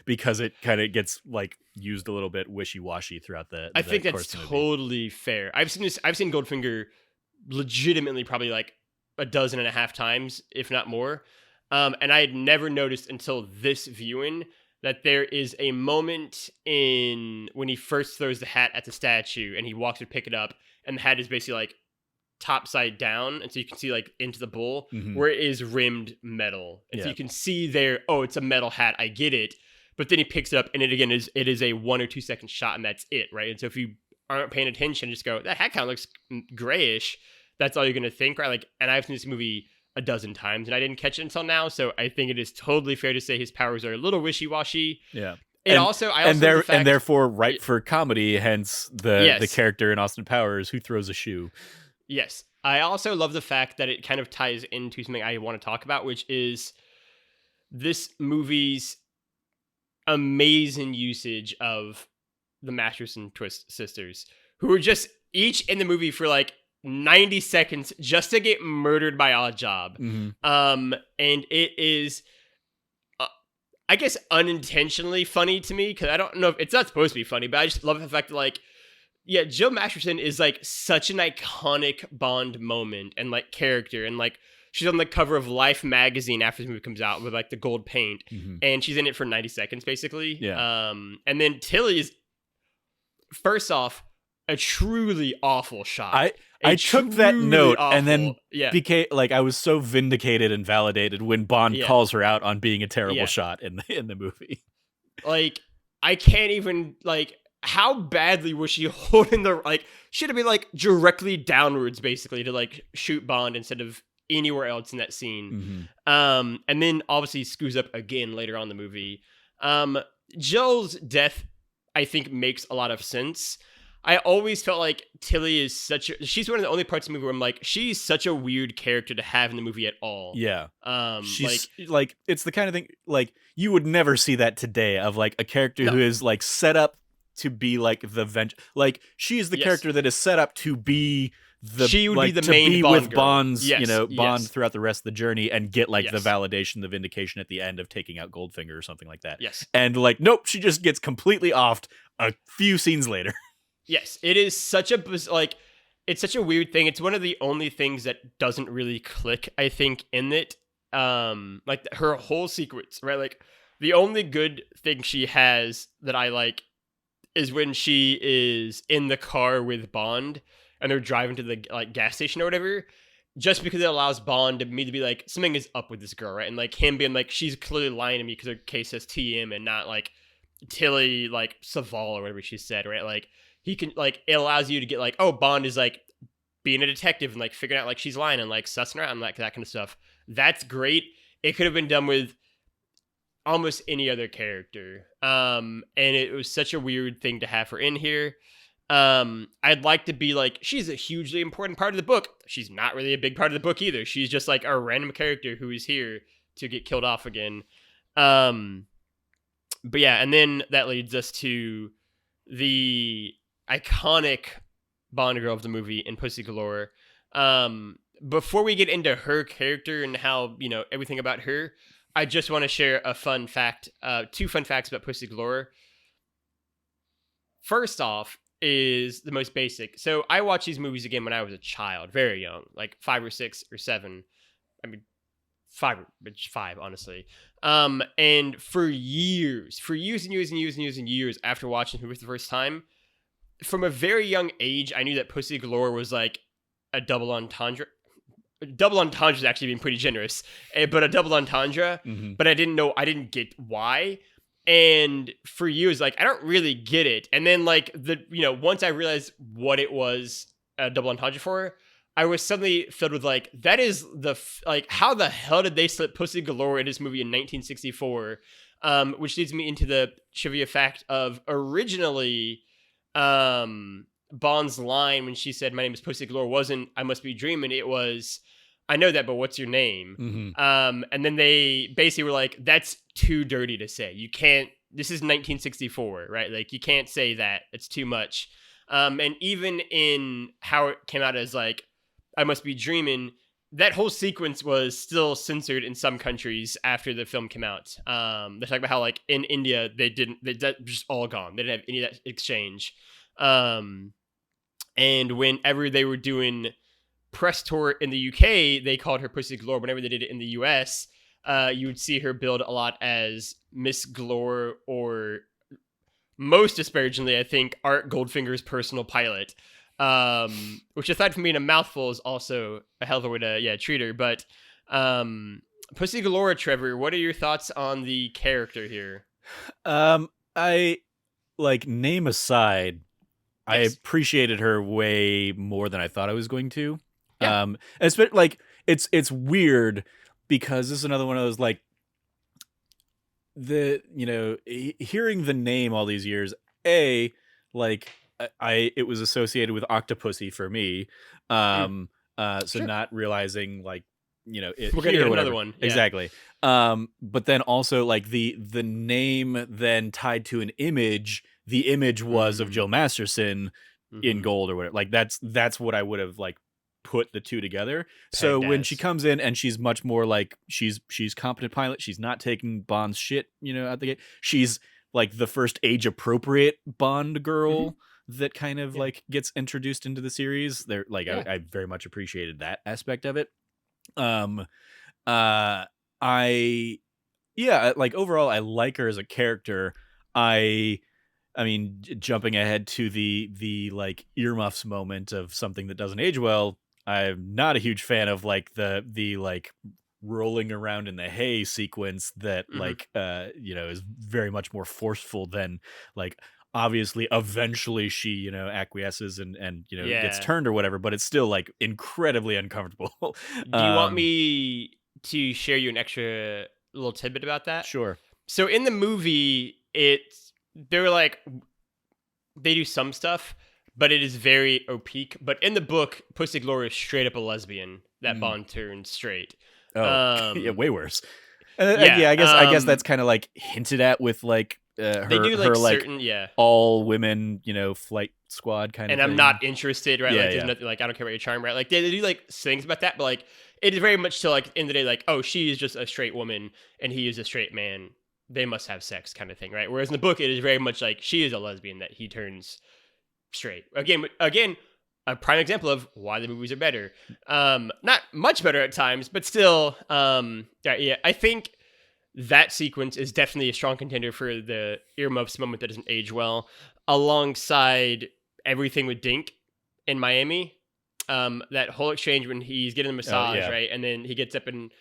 S2: because it kind of gets like used a little bit wishy-washy throughout the
S1: I think that's totally fair. I've seen Goldfinger legitimately probably like 12.5 times, if not more. And I had never noticed until this viewing that there is a moment in when he first throws the hat at the statue and he walks to pick it up, and the hat is basically like top side down, and so you can see like into the bowl,
S2: Mhm.
S1: where it is rimmed metal, and so
S2: Yeah.
S1: you can see there. Oh, it's a metal hat. I get it. But then he picks it up, and it is a 1 or 2 second shot, and that's it, right? And so if you aren't paying attention, just go, that hat kind of looks grayish. That's all you're gonna think, right? Like, and I've seen this movie a dozen times, and I didn't catch it until now. So I think it is totally fair to say his powers are a little wishy washy.
S2: Yeah.
S1: I also love the fact,
S2: and therefore ripe for comedy, hence the
S1: Yes.
S2: character in Austin Powers who throws a shoe.
S1: Yes. I also love the fact that it kind of ties into something I want to talk about, which is this movie's amazing usage of the Masterson Twist sisters, who are just each in the movie for like 90 seconds just to get murdered by Oddjob.
S2: Mhm.
S1: And it is, I guess, unintentionally funny to me, because I don't know if it's not supposed to be funny, but I just love the fact that, like, yeah, Jill Masterson is like such an iconic Bond moment and like character, and like she's on the cover of Life magazine after the movie comes out with like the gold paint,
S2: Mhm.
S1: and she's in it for 90 seconds basically.
S2: Yeah.
S1: And then Tilly is, first off, a truly awful shot.
S2: I took that
S1: truly
S2: note and then
S1: awful- yeah,
S2: became like I was so vindicated and validated when Bond
S1: Yeah.
S2: calls her out on being a terrible
S1: Yeah.
S2: shot in the movie.
S1: like I can't even, like, how badly was she holding the, like, should have been like directly downwards basically to like shoot Bond instead of anywhere else in that scene.
S2: Mhm.
S1: And then obviously screws up again later on in the movie. Jill's death, I think, makes a lot of sense. I always felt like Tilly is she's one of the only parts of the movie where I'm like, she's such a weird character to have in the movie at all.
S2: Yeah.
S1: She's
S2: She's like it's the kind of thing like you would never see that today of like a character who is like set up to be like the like she is the character that is set up to be
S1: she would
S2: like,
S1: be the
S2: to
S1: main
S2: be
S1: Bond
S2: with
S1: girl.
S2: Bond's
S1: Yes,
S2: Bond
S1: yes.
S2: throughout the rest of the journey and get like the
S1: Yes.
S2: validation, the vindication at the end of taking out Goldfinger or something like that.
S1: Yes.
S2: And like nope, she just gets completely offed a few scenes later.
S1: Yes, it is such a like, it's such a weird thing. It's one of the only things that doesn't really click, I think, in it. Like her whole sequence, right? Like the only good thing she has that I like is when she is in the car with Bond and they're driving to the like gas station or whatever. Just because it allows Bond to me to be like, something is up with this girl, right? And like him being like, she's clearly lying to me because her case says TM and not like Tilly like Saval or whatever she said, right? Like he can, like, it allows you to get like, oh, Bond is like being a detective and like figuring out like she's lying and like sussing her out and like that kind of stuff. That's great. It could have been done with almost any other character. And it was such a weird thing to have her in here. I'd like to be like, she's a hugely important part of the book. She's not really a big part of the book either. She's just like a random character who is here to get killed off again. But yeah, and then that leads us to the iconic Bond girl of the movie in Pussygalore. Before we get into her character and how, everything about her, I just want to share a fun fact, 2 fun facts about Pussygalore. First off is the most basic. So I watched these movies again when I was a child, very young, like 5 or 6 or 7. I mean, 5, honestly. And for years and years after watching the movie for the first time, from a very young age, I knew that Pussygalore was like a double entendre. Double entendre is actually being pretty generous, but a double entendre.
S2: Mm-hmm.
S1: But I didn't get why. And for years, like, I don't really get it. And then like once I realized what it was a double entendre for, I was suddenly filled with like, that is like, how the hell did they slip Pussygalore in this movie in 1964? Which leads me into the trivia fact of originally, Bond's line when she said, "My name is Pussygalore," wasn't "I must be dreaming." It was, "I know that, but what's your name?"
S2: Mm-hmm.
S1: And then they basically were like, "That's too dirty to say. You can't. This is 1964, right? Like, you can't say that. It's too much." And even in how it came out as like, "I must be dreaming," that whole sequence was still censored in some countries after the film came out. They talk about how like in India that just all gone. They didn't have any of that exchange. And whenever they were doing press tour in the UK, they called her Pussygalore. Whenever they did it in the US, you would see her billed a lot as Miss Galore, or most disparagingly, I think, Auric Goldfinger's personal pilot. which aside from being a mouthful is also a hell of a way to treat her. But Pussygalore, Trevor, what are your thoughts on the character here?
S2: I like, name aside, I
S1: Yes.
S2: appreciated her way more than I thought I was going to.
S1: Yeah.
S2: Especially like it's weird because this is another one of those like hearing the name all these years. Like it was associated with Octopussy for me.
S1: Mm,
S2: So
S1: sure.
S2: not realizing like it
S1: We're gonna
S2: here
S1: get
S2: or
S1: another
S2: whatever.
S1: one. Yeah.
S2: Exactly. But then also like the name then tied to an image. The image was of
S1: Mm,
S2: Jill Masterson in
S1: hmm.
S2: gold or whatever. Like that's what I would have like put the two together. So
S1: Pegged
S2: when she
S1: as.
S2: comes in and she's much more like she's competent pilot, she's not taking Bond's shit, out the gate. She's like the first age appropriate Bond
S1: Hmm.
S2: girl that kind of
S1: Yeah.
S2: like gets introduced into the series. They're like
S1: Yeah.
S2: I very much appreciated that aspect of it. Um uh I yeah, like overall I like her as a character. I I mean, jumping ahead to the like earmuffs moment of something that doesn't age well, I'm not a huge fan of like the like rolling around in the hay sequence that
S1: Hmm.
S2: like is very much more forceful than like obviously eventually she acquiesces and gets
S1: Yeah.
S2: turned or whatever, but it's still like incredibly uncomfortable.
S1: Do you want
S2: um
S1: me to share you an extra little tidbit about that?
S2: sure.
S1: So in the movie, they're like they do some stuff, but it is very opaque. But in the book, Pussy Galore is straight up a lesbian that
S2: Mm.
S1: Bond turns straight.
S2: Oh, yeah,
S1: Um,
S2: way worse.
S1: yeah,
S2: Yeah, I guess that's kind of like hinted at with like
S1: they do like
S2: her like
S1: certain
S2: all women, flight squad kind of
S1: and I'm not
S2: thing.
S1: interested, right?
S2: Yeah,
S1: Like, there's
S2: yeah,
S1: nothing like I don't care about your charm, right? Like they do like things about that, but like it is very much so like in the day, like oh, she is just a straight woman and he is a straight man. They must have sex, kind of thing, right? Whereas in the book, it is very much like she is a lesbian that he turns straight. Again, a prime example of why the movies are better. Not much better at times, but still, yeah. I think that sequence is definitely a strong contender for the earmuffs moment that doesn't age well, alongside everything with Dink in Miami. That whole exchange when he's getting a
S2: oh
S1: massage,
S2: yeah.
S1: right, and then he gets up and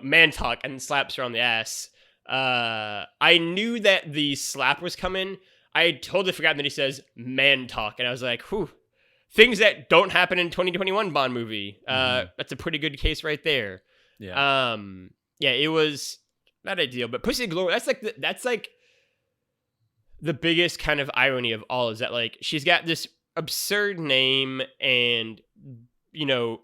S1: man talk and slaps her on the ass. I knew that the slap was coming. I had totally forgotten that he says man talk, and I was like, whew. Things that don't happen in 2021 Bond movie.
S2: Hmm.
S1: That's a pretty good case right there.
S2: Yeah.
S1: Yeah, it was not ideal, but Pussy Galore. That's like the biggest kind of irony of all is that like she's got this absurd name, and you know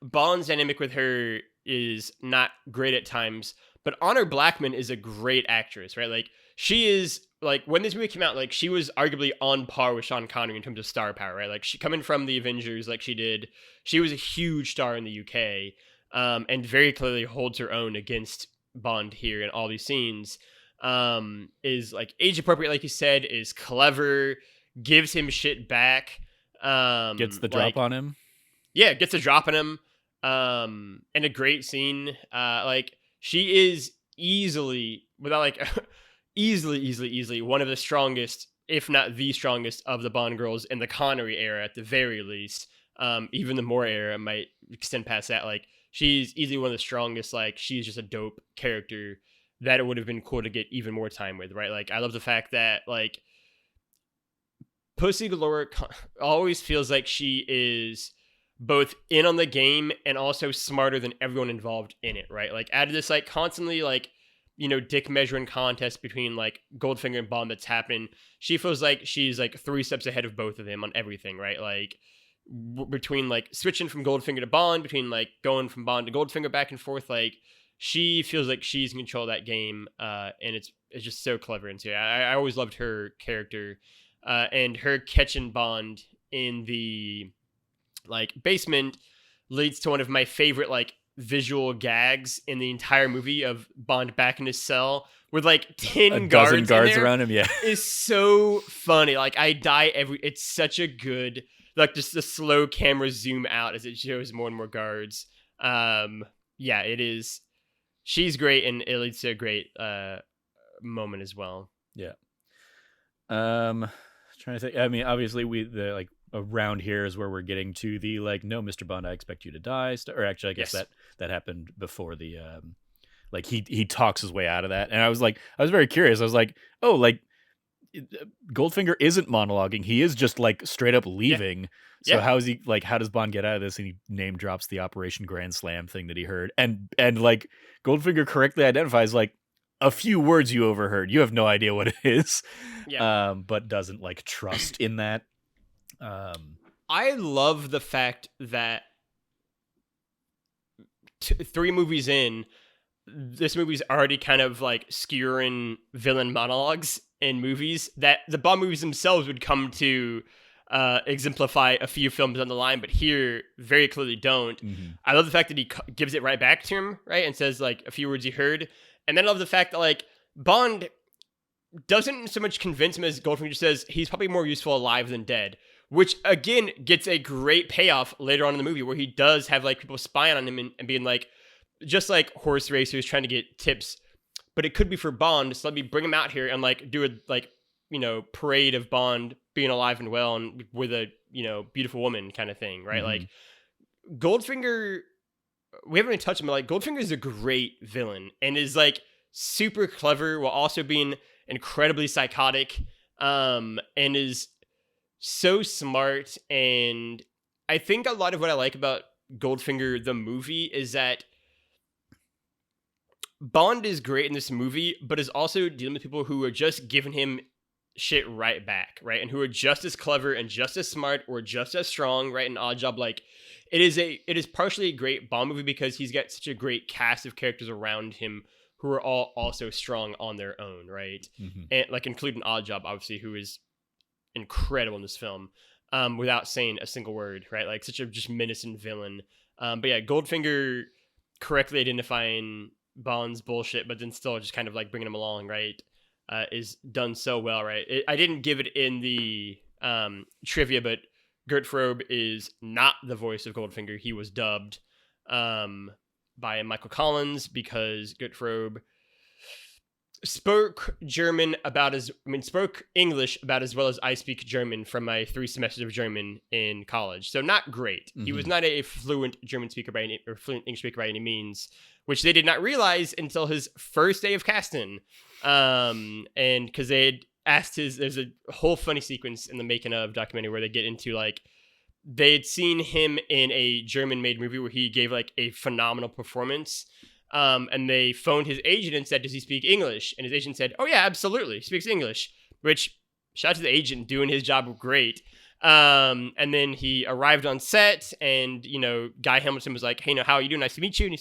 S1: Bond's dynamic with her is not great at times, but Honor Blackman is a great actress, right? Like she is like when this movie came out, like she was arguably on par with Sean Connery in terms of star power, right? Like she coming from the Avengers, like she was a huge star in the UK, and very clearly holds her own against Bond here in all these scenes. Is like age appropriate, like you said, is clever, gives him shit back.
S2: Gets the drop
S1: Like
S2: on him.
S1: yeah, gets a drop in him. And a great scene. Like she is easily, without like, easily one of the strongest, if not the strongest, of the Bond girls in the Connery era, at the very least. Even the Moore era might extend past that. Like she's easily one of the strongest. Like she's just a dope character that it would have been cool to get even more time with, right? Like I love the fact that like Pussy Galore always feels like she is both in on the game and also smarter than everyone involved in it, right? Like out of this like constantly like dick measuring contest between like Goldfinger and Bond that's happening, she feels like she's like 3 steps ahead of both of them on everything, right? Like between like switching from Goldfinger to Bond, between like going from Bond to Goldfinger back and forth, like she feels like she's in control of that game, and it's just so clever. And so I always loved her character, and her catching Bond in the like basement leads to one of my favorite like visual gags in the entire movie of Bond back in his cell with like
S2: A
S1: 10
S2: dozen
S1: guards in
S2: guards
S1: there
S2: around him. Yeah.
S1: is so funny. Like I die it's such a good like just the slow camera zoom out as it shows more and more guards. Yeah, it is. She's great, and it leads to a great moment as well.
S2: Yeah. Trying to think. I mean, obviously we the like around here is where we're getting to the like, no, Mr. Bond, I expect you to die. Or actually, I guess
S1: Yes.
S2: that happened before the like he talks his way out of that, and I was very curious. I was like, oh, like Goldfinger isn't monologuing; he is just like straight up leaving. So
S1: Yeah.
S2: how is he like? How does Bond get out of this? And he name drops the Operation Grand Slam thing that he heard, and like Goldfinger correctly identifies like a few words you overheard. You have no idea what it is,
S1: Yeah.
S2: but doesn't like trust in that.
S1: I love the fact that 3 movies in, this movie's already kind of like skewering villain monologues in movies that the Bond movies themselves would come to exemplify a few films on the line, but here very clearly don't.
S2: Mm-hmm.
S1: I love the fact that he gives it right back to him, right, and says like a few words he heard, and then I love the fact that like Bond doesn't so much convince him as Goldfinger just says he's probably more useful alive than dead, which again gets a great payoff later on in the movie where he does have like people spying on him and being like, just like horse racers trying to get tips, but it could be for Bond, so let me bring him out here and like do a like, you know, parade of Bond being alive and well and with a, you know, beautiful woman kind of thing, right?
S2: Mm-hmm.
S1: Like Goldfinger, we haven't really touched him, but like Goldfinger is a great villain and is like super clever while also being incredibly psychotic, and is so smart. And I think a lot of what I like about Goldfinger the movie is that Bond is great in this movie, but is also dealing with people who are just giving him shit right back, right? And who are just as clever and just as smart or just as strong, right? In Oddjob, like it is partially a great Bond movie because he's got such a great cast of characters around him who are all also strong on their own, right?
S2: Mm-hmm.
S1: And like including Oddjob, obviously, who is incredible in this film, without saying a single word, right? Like such a just menacing villain. But yeah, Goldfinger correctly identifying Bond's bullshit, but then still just kind of like bringing him along, right? Is done so well, right? I didn't give it in the trivia, but Gert Frobe is not the voice of Goldfinger. He was dubbed by Michael Collins because Gert Frobe spoke English about as well as I speak German from my 3 semesters of German in college. So not great.
S2: Mm-hmm.
S1: He was not a fluent German speaker or fluent English speaker by any means, which they did not realize until his first day of casting. And because they had asked there's a whole funny sequence in the making of documentary where they get into like, they had seen him in a German-made movie where he gave like a phenomenal performance. And they phoned his agent and said, does he speak English? And his agent said, oh yeah, absolutely. He speaks English, which shout out to the agent doing his job great. And then he arrived on set and, you know, Guy Hamilton was like, hey, how are you doing? Nice to meet you. And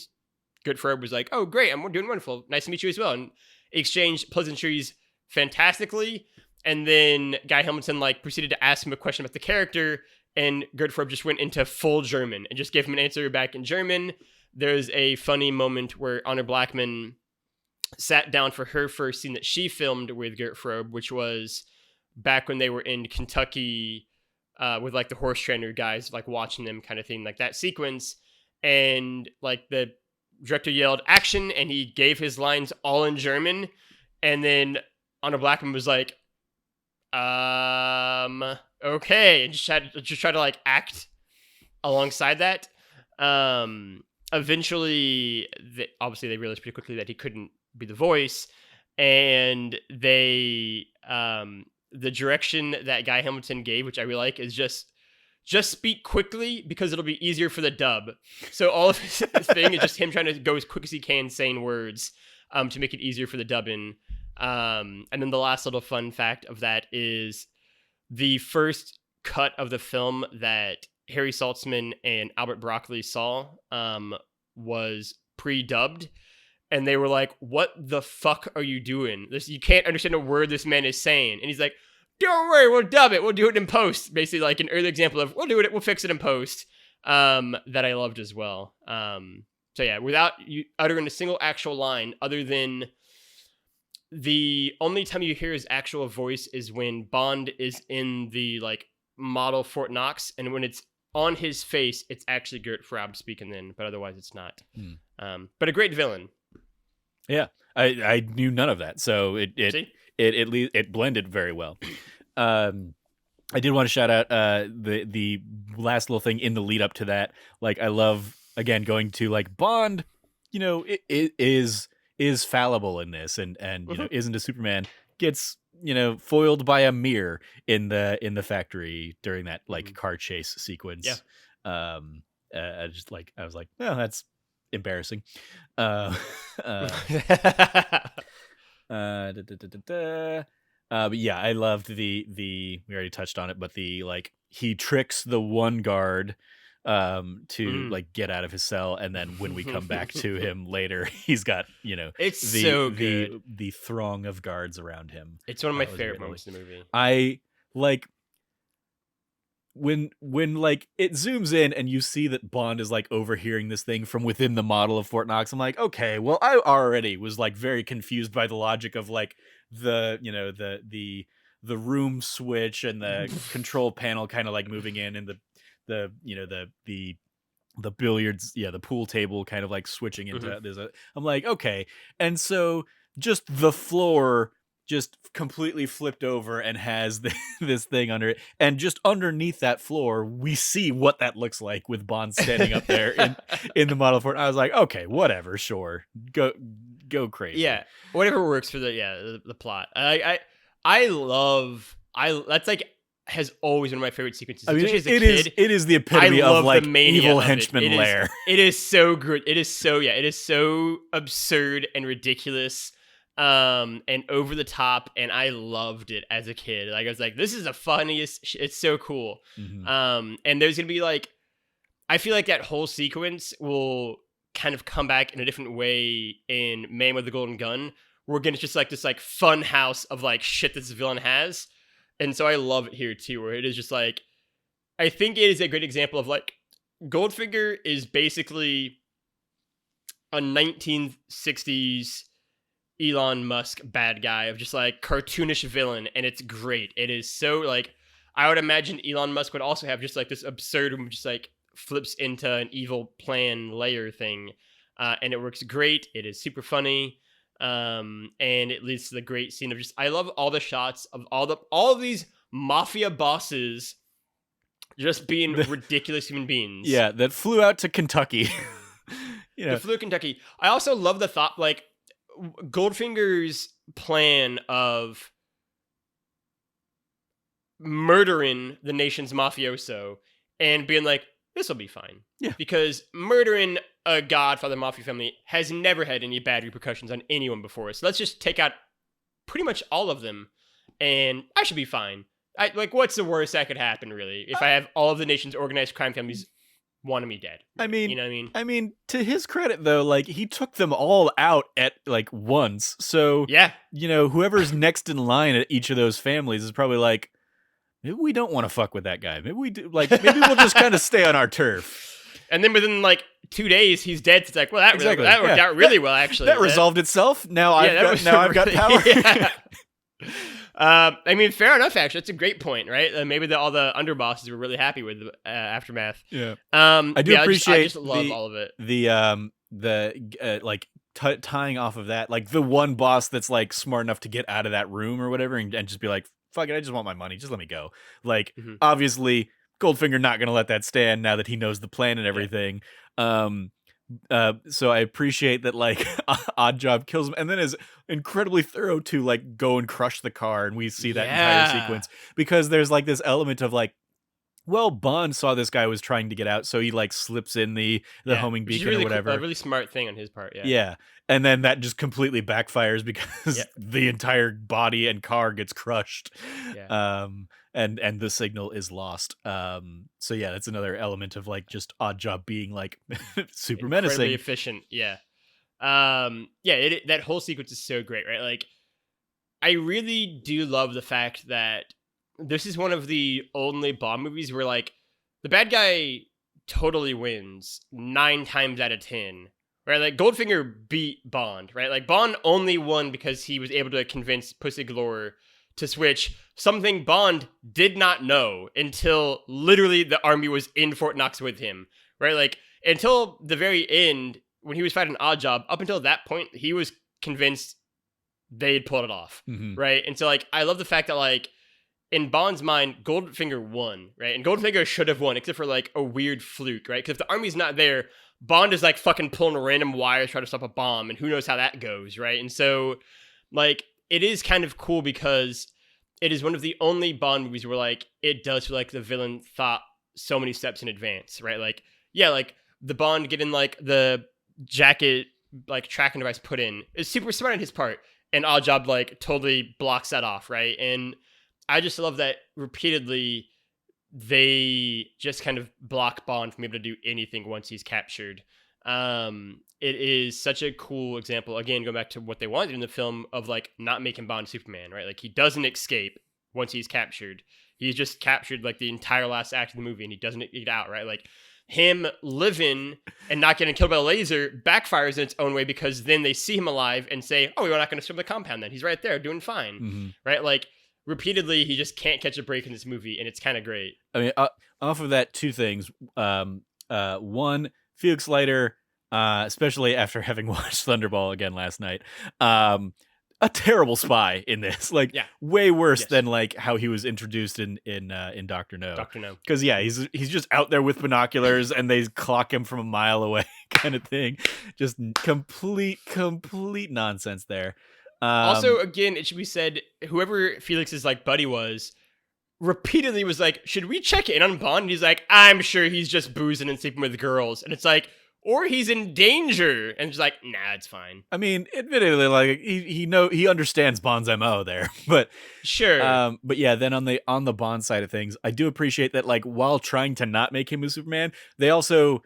S1: Good Frobe was like, oh, great. I'm doing wonderful. Nice to meet you as well. And exchanged pleasantries fantastically. And then Guy Hamilton like proceeded to ask him a question about the character. And Gert Frobe just went into full German and just gave him an answer back in German. There's a funny moment where Honor Blackman sat down for her first scene that she filmed with Gert Frobe, which was back when they were in Kentucky with like the horse trainer guys, like watching them kind of thing, like that sequence. And like the director yelled action and he gave his lines all in German. And then Honor Blackman was like, okay. And just try to like act alongside that. Eventually, obviously they realized pretty quickly that he couldn't be the voice, and they the direction that Guy Hamilton gave, which I really like, is just speak quickly because it'll be easier for the dub. So all of his thing is just him trying to go as quick as he can saying words to make it easier for the dubbing. And then the last little fun fact of that is the first cut of the film that Harry Saltzman and Albert Broccoli saw was pre-dubbed, and they were like, what the fuck are you doing? You can't understand a word this man is saying. And he's like, don't worry, we'll dub it, we'll do it in post. Basically like an early example of we'll fix it in post, that I loved as well. So yeah, without you uttering a single actual line, other than the only time you hear his actual voice is when Bond is in the like model Fort Knox, and when it's on his face, it's actually Gert Frobe speaking then, but otherwise it's not. But a great villain.
S2: Yeah, I knew none of that, so it blended very well. I did want to shout out the last little thing in the lead up to that. Like, I love, again, going to like Bond, it is fallible in this, and isn't a Superman, gets foiled by a mirror in the factory during that like car chase sequence. um I was like, oh, that's embarrassing. uh, uh, da, da, da, da, da. But yeah, I loved the we already touched on it, but the like he tricks the one guard to like get out of his cell, and then when we come back to him later, he's got
S1: It's
S2: the
S1: so good.
S2: the throng of guards around him.
S1: It's one of my favorite moments in the movie.
S2: I like when like it zooms in and you see that Bond is like overhearing this thing from within the model of Fort Knox. I'm like, okay, well, I already was like very confused by the logic of like the the room switch and the control panel kind of like moving in, and the the billiards, the pool table kind of like switching into I'm like, okay. And so just the floor just completely flipped over and has this thing under it, and just underneath that floor we see what that looks like with Bond standing up there in the model fort. I was like, okay, whatever, sure, go crazy.
S1: Yeah, whatever works for the plot. I love that's like has always been one of my favorite sequences.
S2: I mean,
S1: as a kid,
S2: it is the epitome of like evil
S1: of
S2: henchman lair.
S1: It is so good. It is so absurd and ridiculous. And over the top, and I loved it as a kid. Like, I was like, this is the funniest it's so cool. And there's gonna be like, I feel like that whole sequence will kind of come back in a different way in Man with the Golden Gun. We're gonna just like this like fun house of like shit this villain has. And so I love it here too, where it is just like, I think it is a great example of like, Goldfinger is basically a 1960s Elon Musk bad guy of just like cartoonish villain, and it's great. It is so like, I would imagine Elon Musk would also have just like this absurd, just like flips into an evil plan layer thing, and it works great. It is super funny, and it leads to the great scene of just, I love all the shots of all of these mafia bosses just being ridiculous human beings.
S2: Yeah, that flew out to Kentucky.
S1: They flew to Kentucky. I also love the thought, like, Goldfinger's plan of murdering the nation's mafioso and being like, this will be fine.
S2: Yeah.
S1: Because murdering a Godfather mafia family has never had any bad repercussions on anyone before. So let's just take out pretty much all of them, and I should be fine. Like, what's the worst that could happen, really? If I have all of the nation's organized crime families wanting me dead.
S2: I mean,
S1: you know what I mean?
S2: I mean, to his credit though, like, he took them all out at like once. So
S1: yeah,
S2: whoever's next in line at each of those families is probably like, maybe we don't want to fuck with that guy. Maybe we do. Like, maybe we'll just kind of stay on our turf.
S1: And then within like 2 days, he's dead. It's like, well, that worked out really well, actually.
S2: That resolved itself. Now I've got power.
S1: Yeah. I mean, fair enough. Actually, that's a great point, right? Maybe all the underbosses were really happy with the Aftermath.
S2: Yeah. I do appreciate.
S1: I just love all of it.
S2: Like tying off of that, like the one boss that's like smart enough to get out of that room or whatever, and just be like, "Fuck it, I just want my money. Just let me go." Like, obviously, Goldfinger not gonna let that stand now that he knows the plan and everything. So I appreciate that, like, Oddjob kills him and then is incredibly thorough to like go and crush the car, and we see that entire sequence, because there's like this element of like, well, Bond saw this guy was trying to get out, so he like slips in the homing beacon
S1: really
S2: or whatever.
S1: A really smart thing on his part.
S2: Yeah. And then that just completely backfires because the entire body and car gets crushed.
S1: Yeah.
S2: And the signal is lost. So yeah, that's another element of like just Oddjob being like super menacing,
S1: incredibly efficient. Yeah. That whole sequence is so great, right? Like, I really do love the fact that this is one of the only Bond movies where like the bad guy totally wins 9 times out of 10. Right, like Goldfinger beat Bond, right? Like, Bond only won because he was able to convince Pussygalore to switch, something Bond did not know until literally the army was in Fort Knox with him, right? Like, until the very end, when he was fighting Oddjob, up until that point, he was convinced they'd pulled it off, right? And so, like, I love the fact that, like, in Bond's mind, Goldfinger won, right? And Goldfinger should have won, except for like a weird fluke, right? Because if the army's not there, Bond is like fucking pulling a random wire trying to stop a bomb, and who knows how that goes, right? And so, like, it is kind of cool because it is one of the only Bond movies where like it does feel like the villain thought so many steps in advance, right? Like, yeah, like the Bond getting like the jacket like tracking device put in is super smart on his part, and Oddjob like totally blocks that off, right? And I just love that repeatedly they just kind of block Bond from able to do anything once he's captured. It is such a cool example, again, going back to what they wanted in the film of like not making Bond Superman, right? Like he doesn't escape once he's captured. He's just captured like the entire last act of the movie and he doesn't get out, right? Like him living and not getting killed by a laser backfires in its own way because then they see him alive and say, oh, we're not going to storm the compound then. He's right there doing fine, right? Like repeatedly, he just can't catch a break in this movie and it's kind of great.
S2: I mean, off of that, two things. One, Felix Leiter, especially after having watched Thunderball again last night, a terrible spy in this. Like, way worse than like how he was introduced in Doctor No.
S1: Doctor No,
S2: because he's just out there with binoculars and they clock him from a mile away, kind of thing. Just complete nonsense there.
S1: Also, again, it should be said, whoever Felix's like buddy was, repeatedly was like, should we check in on Bond? And he's like, I'm sure he's just boozing and sleeping with girls. And it's like, or he's in danger. And it's like, nah, it's fine.
S2: I mean, admittedly, like he understands Bond's MO there, but
S1: sure.
S2: But yeah, then on the Bond side of things, I do appreciate that, like, while trying to not make him a Superman, they also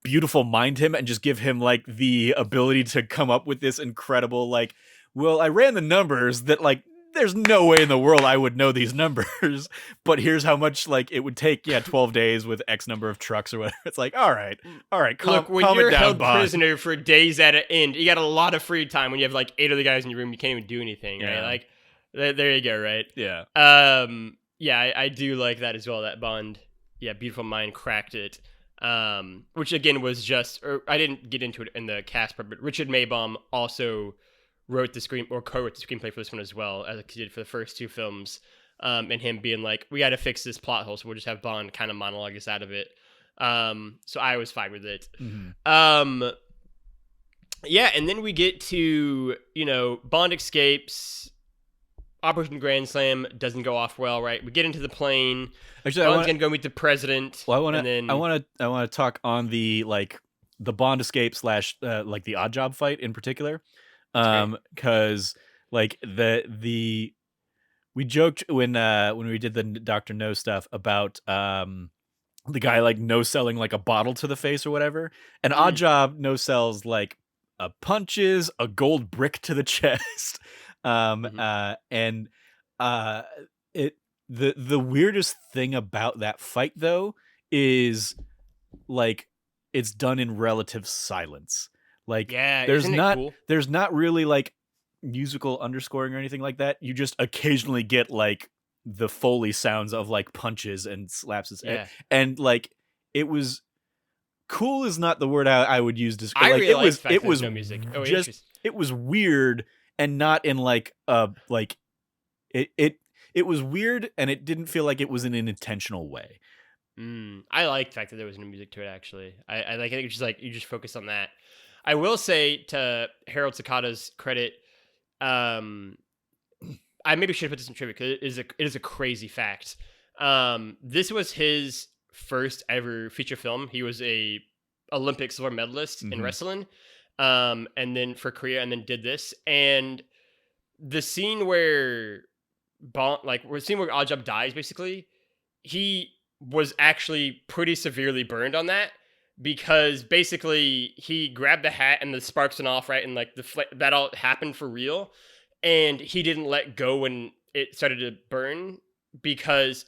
S2: beautiful mind him and just give him like the ability to come up with this incredible, like, well, I ran the numbers that like there's no way in the world I would know these numbers, but here's how much like it would take, 12 days with X number of trucks or whatever. It's like, all right,
S1: look, when you're held prisoner for days at an end, you got a lot of free time. When you have like 8 other guys in your room, you can't even do anything, right? Like, there you go, right?
S2: Yeah.
S1: I do like that as well. That Bond, beautiful mind cracked it. Which again was just, or I didn't get into it in the cast part, but Richard Maybaum also wrote the co-wrote the screenplay for this one as well, as he did for the first 2 films. And him being like, we got to fix this plot hole, so we'll just have Bond kind of monologue us out of it. So I was fine with it. And then we get to, Bond escapes. Operation Grand Slam doesn't go off well, right? We get into the plane.
S2: Actually,
S1: Bond's gonna go meet the president.
S2: Well, I want to talk on the Bond escape / like the Oddjob fight in particular. Because like we joked when we did the Dr. No stuff about the guy like no selling like a bottle to the face or whatever, and Oddjob no sells like punches, a gold brick to the chest, the weirdest thing about that fight though is like it's done in relative silence. Like, there's not really like musical underscoring or anything like that. You just occasionally get like the Foley sounds of like punches and slaps. And like it was cool is not the word I would use to describe. It was
S1: no music.
S2: It was weird and not in like it was weird and it didn't feel like it was in an intentional way.
S1: I like the fact that there was no music to it. Actually, I like it. It's just like you just focus on that. I will say to Harold Sakata's credit, I maybe should have put this in trivia because it is a crazy fact. This was his first ever feature film. He was a Olympic silver medalist in wrestling, and then for Korea, and then did this. And the scene where Oddjob dies, basically, he was actually pretty severely burned on that. Because basically he grabbed the hat and the sparks went off, right? And like that all happened for real. And he didn't let go when it started to burn because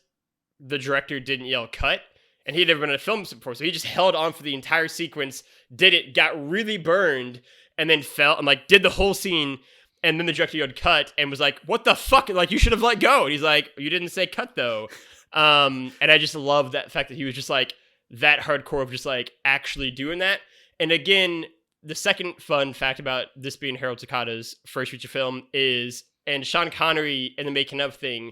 S1: the director didn't yell cut. And he had never been in a film before. So he just held on for the entire sequence, did it, got really burned, and then fell and like did the whole scene. And then the director yelled cut and was like, what the fuck? Like, you should have let go. And he's like, you didn't say cut though. And I just love that fact that he was just like, that hardcore of just like actually doing that. And again, the second fun fact about this being Harold Sakata's first feature film is, and Sean Connery in the making of thing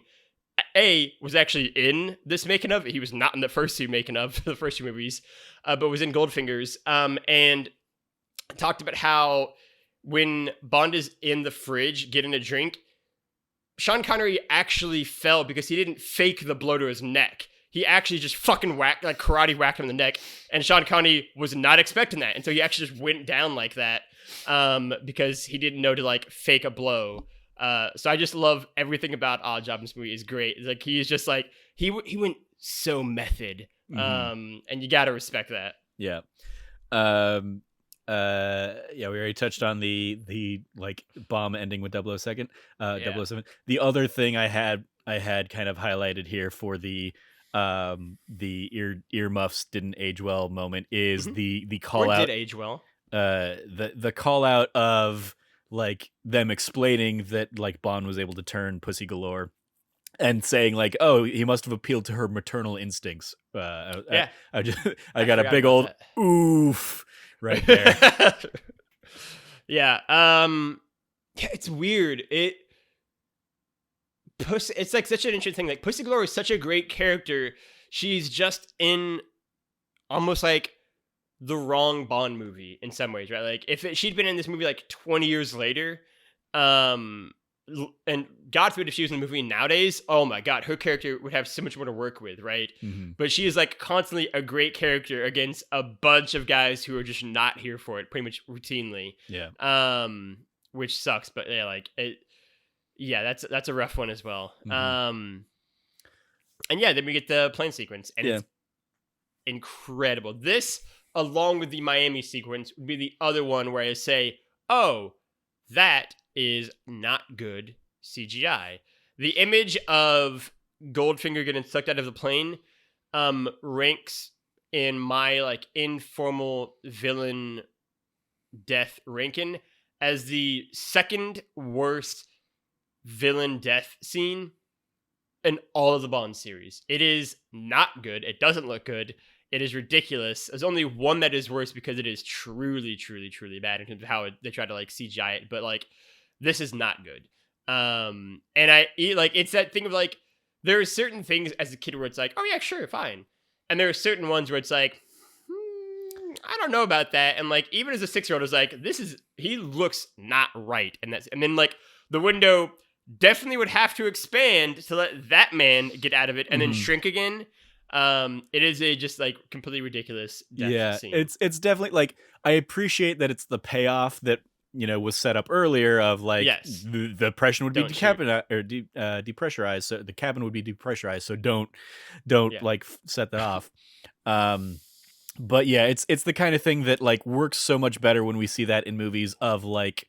S1: was actually in this making of. He was not in the first two making of, the first two movies, but was in Goldfinger's, and talked about how when Bond is in the fridge getting a drink, Sean Connery actually fell because he didn't fake the blow to his neck. He actually just fucking karate whacked him in the neck, and Sean Connery was not expecting that, and so he actually just went down like that, because he didn't know to like fake a blow. So I just love everything about Oddjob in this movie is great. It's like he's just like he went so method, and you gotta respect that.
S2: Yeah. Yeah, we already touched on the like bomb ending with 007. 007. The other thing I had kind of highlighted here for the earmuffs didn't age well moment is the call out.
S1: Did age well.
S2: The call out of like them explaining that like Bond was able to turn Pussygalore and saying like, oh, he must have appealed to her maternal instincts. I got a big old oof right there.
S1: Yeah. It's weird. It's like such an interesting thing. Like Pussygalore is such a great character. She's just in almost like the wrong Bond movie in some ways, right? Like if she'd been in this movie like 20 years later, and God forbid if she was in the movie nowadays, oh my God, her character would have so much more to work with, right? But she is like constantly a great character against a bunch of guys who are just not here for it, pretty much routinely.
S2: Yeah.
S1: Which sucks, but yeah, like it. Yeah, that's a rough one as well. And yeah, then we get the plane sequence, and it's incredible. This, along with the Miami sequence, would be the other one where I say, oh, that is not good CGI. The image of Goldfinger getting sucked out of the plane ranks in my like informal villain death ranking as the second worst villain death scene in all of the Bond series. It is not good. It doesn't look good. It is ridiculous. There's only one that is worse because it is truly, truly, truly bad in terms of how they try to like CGI it. But like, this is not good. And it's that thing of like, there are certain things as a kid where it's like, oh yeah, sure, fine. And there are certain ones where it's like, I don't know about that. And like, even as a 6-year-old, I was like, he looks not right. And then like the window definitely would have to expand to let that man get out of it and then shrink again. It is a just like completely ridiculous death scene.
S2: It's definitely like, I appreciate that it's the payoff that, you know, was set up earlier of like the pressure would be depressurized, so the cabin would be depressurized, so don't like set that off. But yeah, it's the kind of thing that like works so much better when we see that in movies of like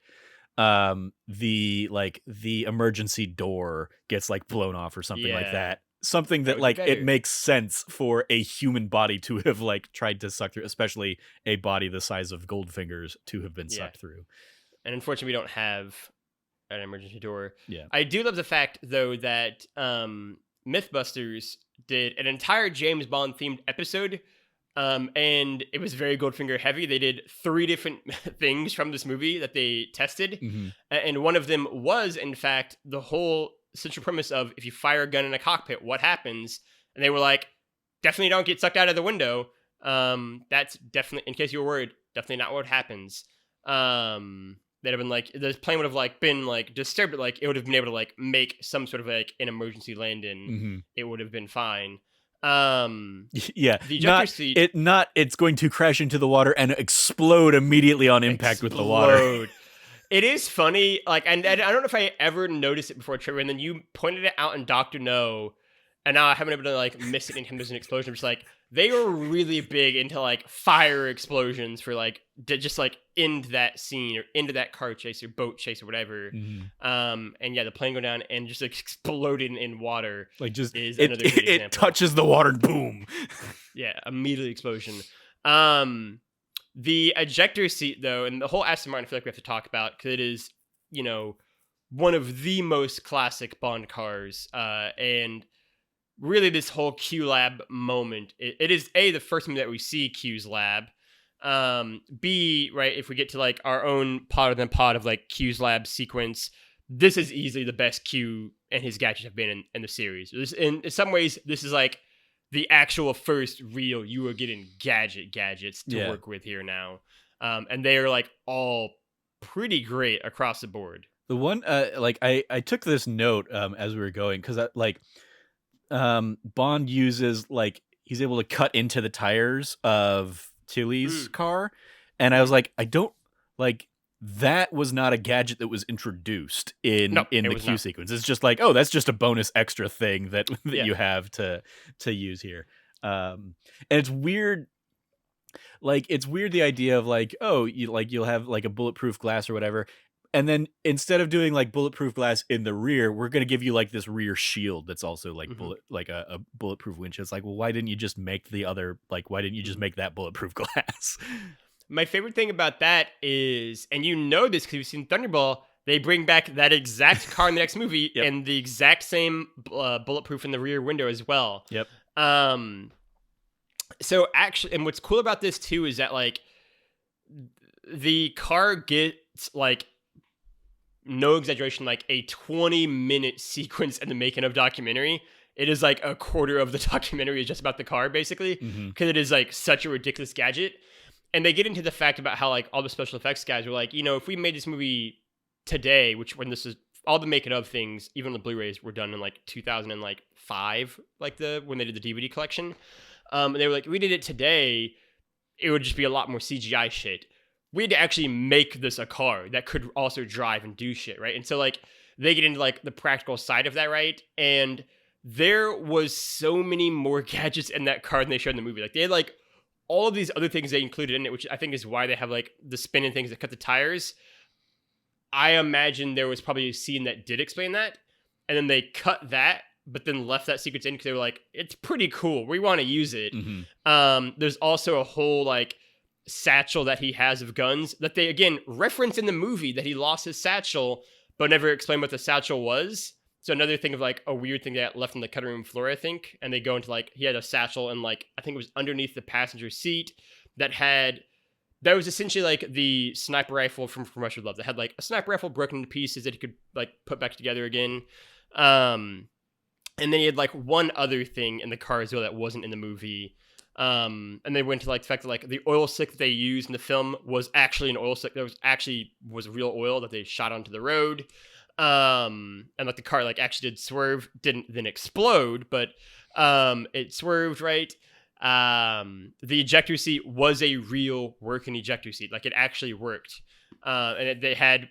S2: the emergency door gets like blown off or something like that. Something that like it makes sense for a human body to have like tried to suck through, especially a body the size of Goldfinger's to have been sucked through.
S1: And unfortunately, we don't have an emergency door.
S2: Yeah,
S1: I do love the fact though that Mythbusters did an entire James Bond themed episode. And it was very Goldfinger heavy. They did 3 different things from this movie that they tested. And one of them was, in fact, the whole central premise of if you fire a gun in a cockpit, what happens? And they were like, definitely don't get sucked out of the window. That's definitely, in case you were worried, definitely not what happens. They'd have been like, the plane would have like been like disturbed, but like it would have been able to like make some sort of like an emergency landing. It would have been fine.
S2: The
S1: ejector seat,
S2: it's going to crash into the water and explode immediately on impact with the water.
S1: It is funny, like, and I don't know if I ever noticed it before, Trevor, and then you pointed it out in Dr. No, and now I haven't been able to like miss it anytime there's an explosion. I'm just like, they were really big into like fire explosions for like just like into that scene or into that car chase or boat chase or whatever. And yeah, the plane go down and just like exploding in water.
S2: Like just
S1: is another good example.
S2: It touches the water and boom.
S1: Yeah, immediately explosion. The ejector seat though, and the whole Aston Martin, I feel like we have to talk about because it is, you know, one of the most classic Bond cars, and really this whole Q Lab moment. It is A, the first movie that we see Q's lab. B, right, if we get to like our own pod within pod of like Q's lab sequence, this is easily the best Q and his gadgets have been in the series. In some ways, this is like the actual first real you are getting gadgets to work with here now. And they are like all pretty great across the board.
S2: The one, like I took this note as we were going because Bond uses like he's able to cut into the tires of Tilly's car, and I was like, I don't like that was not a gadget that was introduced in the Q sequence. It's just like, oh, that's just a bonus extra thing that you have to use here. And it's weird. Like it's weird the idea of like, oh, you'll have like a bulletproof glass or whatever. And then instead of doing like bulletproof glass in the rear, we're going to give you like this rear shield that's also like a bulletproof windshield. It's like, well, why didn't you just make why didn't you just make that bulletproof glass?
S1: My favorite thing about that is, and you know this because you've seen Thunderball, they bring back that exact car in the next movie and the exact same bulletproof in the rear window as well.
S2: Yep.
S1: So actually, and what's cool about this too is that like the car gets like, no exaggeration, like a 20-minute sequence in the making of documentary. It is like a quarter of the documentary is just about the car, basically, because it is like such a ridiculous gadget. And they get into the fact about how like all the special effects guys were like, you know, if we made this movie today, which when this is all the making of things, even the Blu-rays were done in like 2005, like when they did the DVD collection. And they were like, if we did it today, it would just be a lot more CGI shit. We had to actually make this a car that could also drive and do shit, right? And so like they get into like the practical side of that, right? And there was so many more gadgets in that car than they showed in the movie. Like they had like all of these other things they included in it, which I think is why they have like the spinning things that cut the tires. I imagine there was probably a scene that did explain that, and then they cut that, but then left that sequence in because they were like, it's pretty cool. We want to use it. There's also a whole like satchel that he has of guns that they again reference in the movie that he lost his satchel, but never explain what the satchel was. So another thing of like a weird thing that left on the cutting room floor, I think. And they go into like, he had a satchel and like, I think it was underneath the passenger seat that was essentially like the sniper rifle from Russia with Love. That had like a sniper rifle broken into pieces that he could like put back together again. And then he had like one other thing in the car as well that wasn't in the movie. And they went to like the fact that like the oil slick that they used in the film was actually an oil slick that was real oil that they shot onto the road. And like the car like actually did swerve, didn't then explode, but it swerved, right? The ejector seat was a real working ejector seat, like it actually worked. And they had,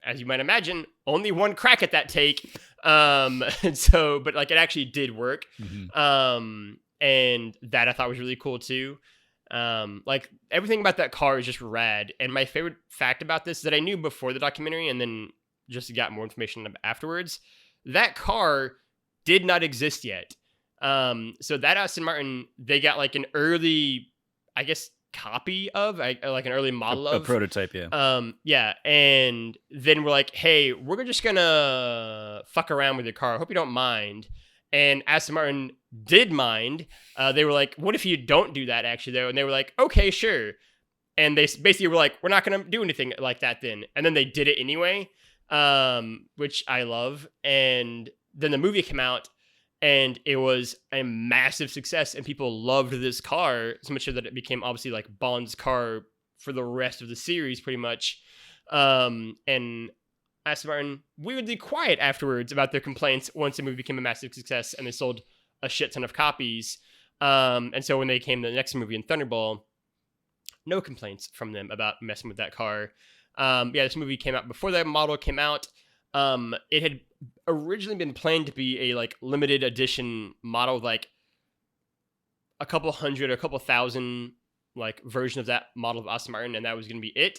S1: as you might imagine, only one crack at that take. And so, but like it actually did work. And that I thought was really cool too. Like everything about that car is just rad. And my favorite fact about this is that I knew before the documentary and then just got more information afterwards. That car did not exist yet. So that Aston Martin, they got like an early, I guess, copy of, like an early model of.
S2: A prototype, yeah.
S1: Yeah, and then we're like, hey, we're just gonna fuck around with your car. I hope you don't mind. And Aston Martin did mind. They were like, what if you don't do that, actually, though? And they were like, okay, sure. And they basically were like, we're not going to do anything like that then. And then they did it anyway, which I love. And then the movie came out, and it was a massive success. And people loved this car so much so that it became obviously like Bond's car for the rest of the series, pretty much. And Aston Martin weirdly quiet afterwards about their complaints once the movie became a massive success and they sold a shit ton of copies. And so when they came to the next movie in Thunderball, no complaints from them about messing with that car. Yeah, this movie came out before that model came out. It had originally been planned to be a like limited edition model, like a couple hundred or a couple thousand like version of that model of Aston Martin, and that was going to be it.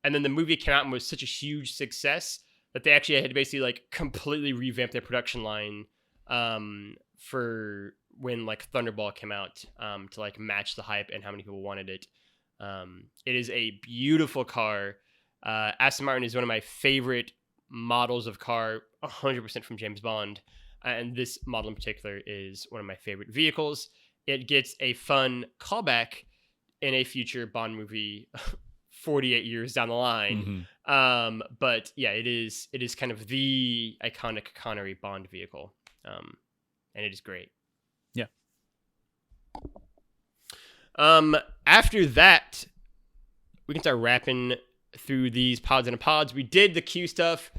S1: And then the movie came out and was such a huge success that they actually had to basically like completely revamp their production line for when like Thunderball came out to like match the hype and how many people wanted it. It is a beautiful car. Aston Martin is one of my favorite models of car, 100% from James Bond. And this model in particular is one of my favorite vehicles. It gets a fun callback in a future Bond movie 48 years down the line. But yeah, it is kind of the iconic Connery Bond vehicle. And it is great.
S2: Yeah.
S1: After that, we can start wrapping through these pods and pods. We did the Q stuff.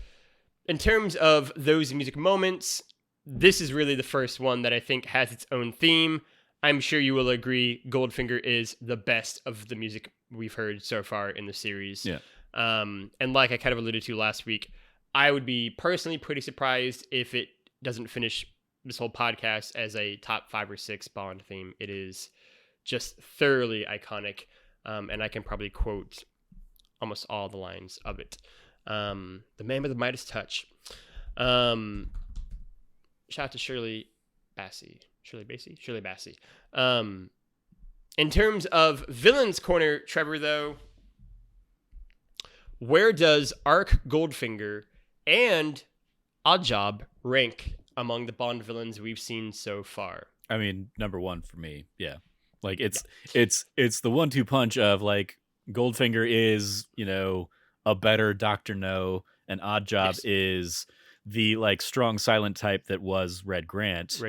S1: In terms of those music moments, this is really the first one that I think has its own theme. I'm sure you will agree Goldfinger is the best of the music we've heard so far in the series.
S2: Yeah.
S1: And like I kind of alluded to last week, I would be personally pretty surprised if it doesn't finish this whole podcast as a top 5 or 6 Bond theme. It is just thoroughly iconic. And I can probably quote almost all the lines of it. The Man with the Midas Touch. Shout out to Shirley Bassey. In terms of Villains Corner, Trevor, though, where does Auric Goldfinger and Oddjob rank among the Bond villains we've seen so far?
S2: I mean, number 1 for me. Yeah. Like it's the 1-2 punch of like Goldfinger is, a better Dr. No, and Oddjob is the like strong silent type that was Red Grant.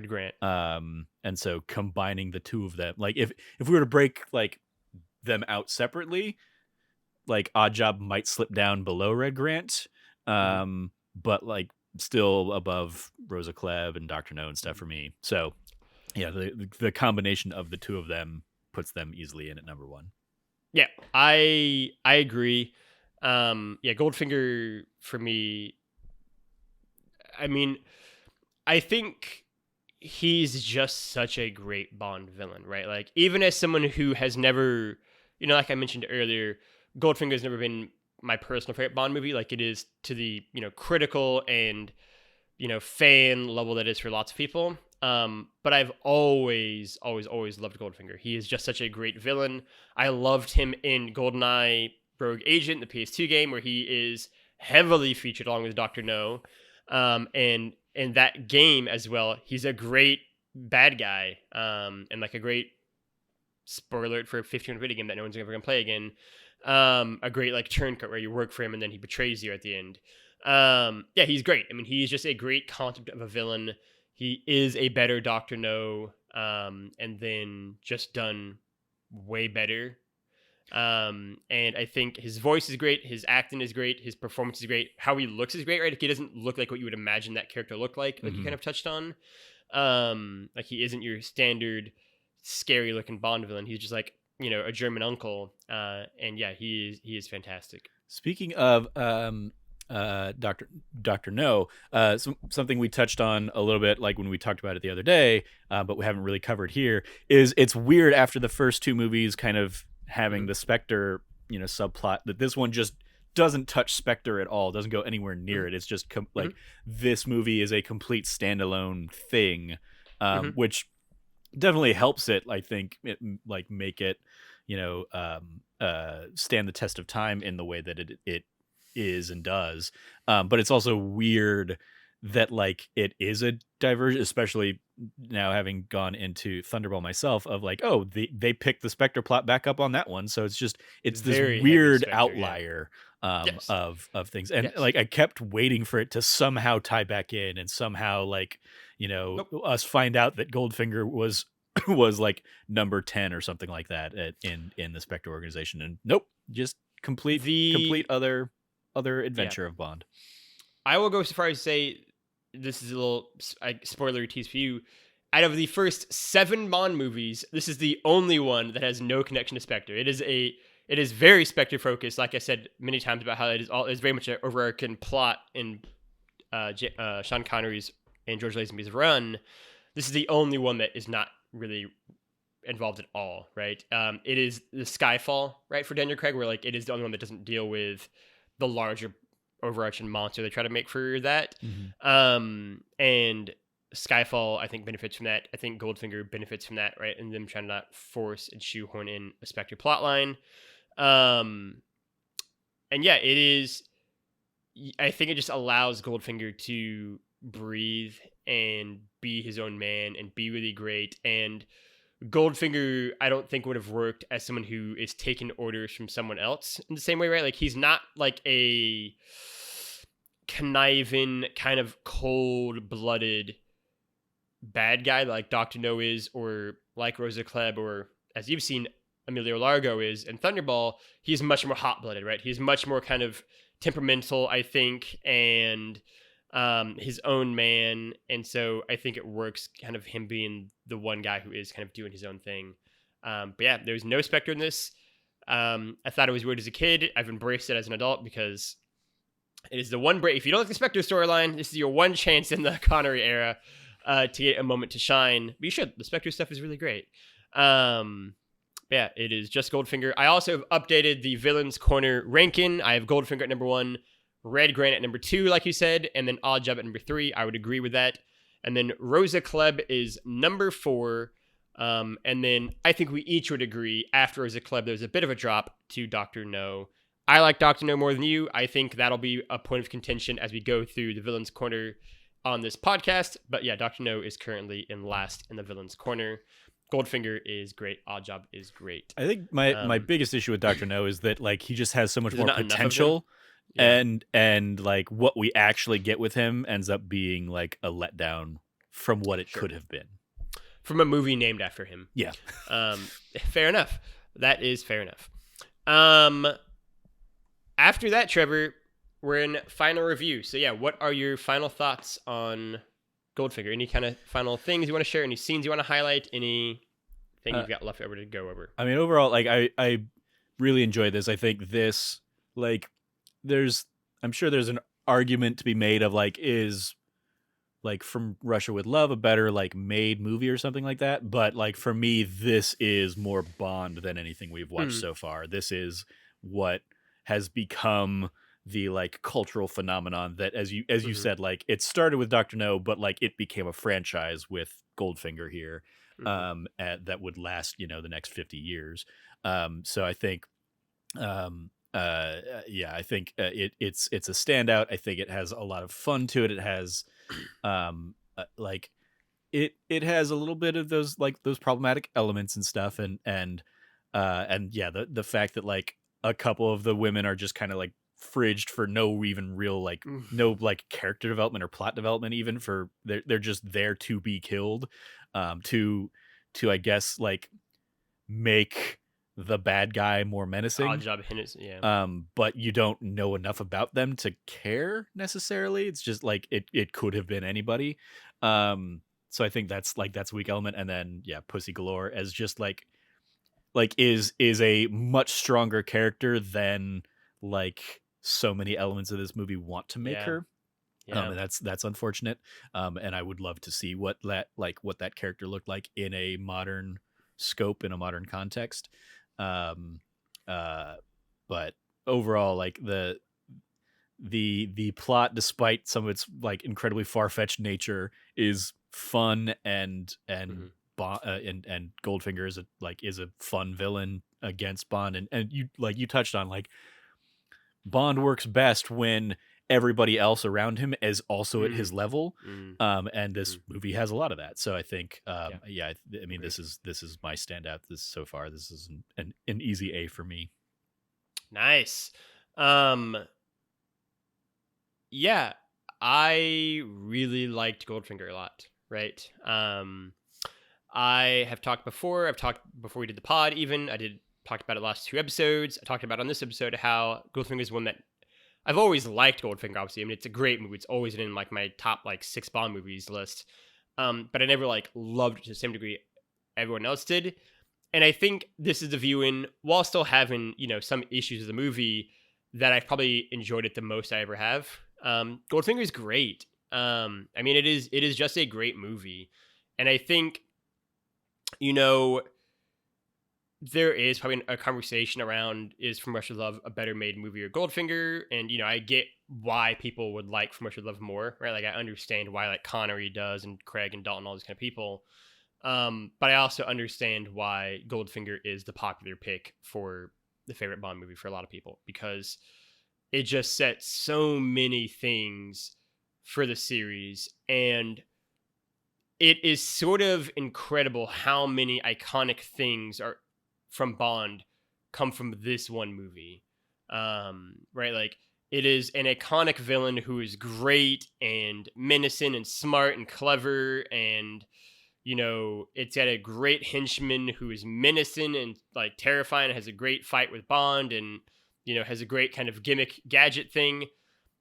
S2: And so combining the two of them, like if we were to break like them out separately, like Oddjob might slip down below Red Grant, but like still above Rosa Klebb and Dr. No and stuff for me. So yeah, the combination of the two of them puts them easily in at number 1.
S1: Yeah, I agree. Goldfinger for me, I mean, I think he's just such a great Bond villain, right? Like, even as someone who has never, like I mentioned earlier, Goldfinger's never been my personal favorite Bond movie, like it is to the, critical and, fan level that is for lots of people. But I've always loved Goldfinger. He is just such a great villain. I loved him in GoldenEye Rogue Agent, the PS2 game, where he is heavily featured along with Dr. No. And in that game as well, he's a great bad guy. And like a great spoiler alert for a 15 video game that no one's ever gonna play again. A great like turncoat where you work for him and then he betrays you at the end. He's great. I mean, he's just a great concept of a villain. He is a better Dr. No, and then just done way better. And I think his voice is great, his acting is great, his performance is great, how he looks is great, right? Like, he doesn't look like what you would imagine that character look like you kind of touched on. Like, he isn't your standard scary looking Bond villain. He's just like, a German uncle. And yeah, he is fantastic.
S2: Speaking of Dr. No, something we touched on a little bit, like when we talked about it the other day, but we haven't really covered here, is it's weird after the first 2 movies kind of having the Spectre, subplot, that this one just doesn't touch Spectre at all, doesn't go anywhere near it. It's just like this movie is a complete standalone thing, which definitely helps it, I think, like make it, stand the test of time in the way that it is and does. But it's also weird that like it is a diversion, especially now having gone into Thunderball myself, of like, oh, they picked the Spectre plot back up on that one, so it's this
S1: very
S2: weird
S1: Spectre,
S2: outlier of things, and like I kept waiting for it to somehow tie back in and somehow like us find out that Goldfinger was like number 10 or something like that in the Spectre organization, and nope, just complete other adventure of Bond.
S1: I will go so far as to say, this is a little spoilery tease for you. Out of the first 7 Bond movies, this is the only one that has no connection to Spectre. It is very Spectre focused. Like I said many times about how it's very much an overarching plot in Sean Connery's and George Lazenby's run. This is the only one that is not really involved at all, right? It is the Skyfall, right, for Daniel Craig, where like it is the only one that doesn't deal with the larger overarching monster they try to make for that. And Skyfall, I think, benefits from that. I think Goldfinger benefits from that, right? And them trying to not force and shoehorn in a Spectre plotline. And yeah, it is. I think it just allows Goldfinger to breathe and be his own man and be really great. And Goldfinger, I don't think would have worked as someone who is taking orders from someone else in the same way, right? Like he's not like a conniving, kind of cold-blooded bad guy like Dr. No is, or like Rosa Klebb, or as you've seen, Emilio Largo is. And Thunderball, he's much more hot-blooded, right? He's much more kind of temperamental, I think, and his own man. And so I think it works kind of him being the one guy who is kind of doing his own thing. But yeah, there's no Spectre in this. I thought it was weird as a kid. I've embraced it as an adult because it is the one break. If you don't like the Spectre storyline, this is your one chance in the Connery era to get a moment to shine. But you should. The Spectre stuff is really great. Yeah, it is just Goldfinger. I also have updated the Villains Corner ranking. I have Goldfinger at number 1, Red Grant at number 2, like you said, and then Oddjob at number 3. I would agree with that. And then Rosa Klebb is number 4. And then I think we each would agree after Rosa Klebb, there's a bit of a drop to Dr. No. I like Dr. No more than you. I think that'll be a point of contention as we go through the Villains Corner on this podcast. But yeah, Dr. No is currently in last in the Villains Corner. Goldfinger is great. Oddjob is great.
S2: I think my biggest issue with Dr. No is that like he just has so much more
S1: not enough of
S2: potential.
S1: him?
S2: And like what we actually get with him ends up being like a letdown from what it could have been.
S1: From a movie named after him.
S2: Yeah.
S1: Fair enough. That is fair enough. After that, Trevor, we're in final review. So yeah, what are your final thoughts on Goldfinger? Any kind of final things you want to share? Any scenes you want to highlight? Anything you've got left over to go over?
S2: I mean, overall, like I really enjoyed this. I think this, like, I'm sure there's an argument to be made of like, is like From Russia with Love a better like made movie or something like that? But like for me, this is more Bond than anything we've watched so far. This is what has become the like cultural phenomenon that, as you said, like it started with Dr. No, but like it became a franchise with Goldfinger here, that would last, the next 50 years. So I think, I think it's a standout. I think it has a lot of fun to it. It has, like it has a little bit of those problematic elements and stuff, and yeah, the fact that like a couple of the women are just kind of like fridged for no even real like no like character development or plot development, even for they're just there to be killed, to I guess like make the bad guy more menacing.
S1: Oddjob Hennis, yeah.
S2: But you don't know enough about them to care necessarily. It's just like it could have been anybody. So I think that's a weak element. And then yeah, Pussygalore as just like is a much stronger character than like so many elements of this movie want to make her. Yeah. And that's unfortunate. And I would love to see what that character looked like in a modern scope, in a modern context. But overall, like the plot, despite some of its like incredibly far-fetched nature, is fun, and Goldfinger is a fun villain against Bond, and you touched on like Bond works best when everybody else around him is also at his level, and this movie has a lot of that. So I think I mean, this is my standout so far. This is an easy A for me.
S1: Nice. Yeah, I really liked Goldfinger a lot, right? I have talked before. I've talked before we did the pod even. Talked about it last 2 episodes. I talked about on this episode how Goldfinger is one that I've always liked. Goldfinger, obviously. I mean, it's a great movie. It's always in like my top like 6 Bond movies list. But I never like loved it to the same degree everyone else did. And I think this is the viewing, while still having, some issues with the movie, that I've probably enjoyed it the most I ever have. Goldfinger is great. I mean, it is just a great movie. And I think, there is probably a conversation around, is From Russia with Love a better made movie or Goldfinger? And, I get why people would like From Russia with Love more, right? Like, I understand why, like, Connery does, and Craig and Dalton, all these kind of people. But I also understand why Goldfinger is the popular pick for the favorite Bond movie for a lot of people, because it just sets so many things for the series. And it is sort of incredible how many iconic things are from Bond come from this one movie. Right? Like, it is an iconic villain who is great and menacing and smart and clever, and it's got a great henchman who is menacing and like terrifying and has a great fight with Bond, and has a great kind of gimmick gadget thing.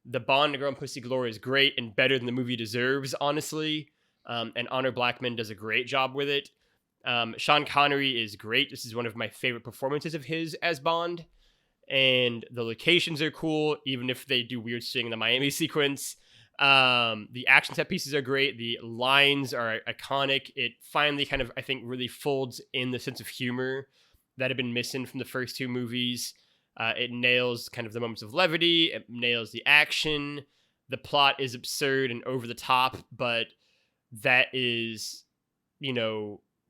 S1: The Bond girl in Pussygalore is great and better than the movie deserves, honestly. And Honor Blackman does a great job with it. Sean Connery is great. This is one of my favorite performances of his as Bond. And the locations are cool, even if they do weird shit in the Miami sequence. The action set pieces are great. The lines are iconic. It finally kind of, I think, really folds in the sense of humor that had been missing from the first two movies. It nails kind of the moments of levity. It nails the action. The plot is absurd and over the top, but that is,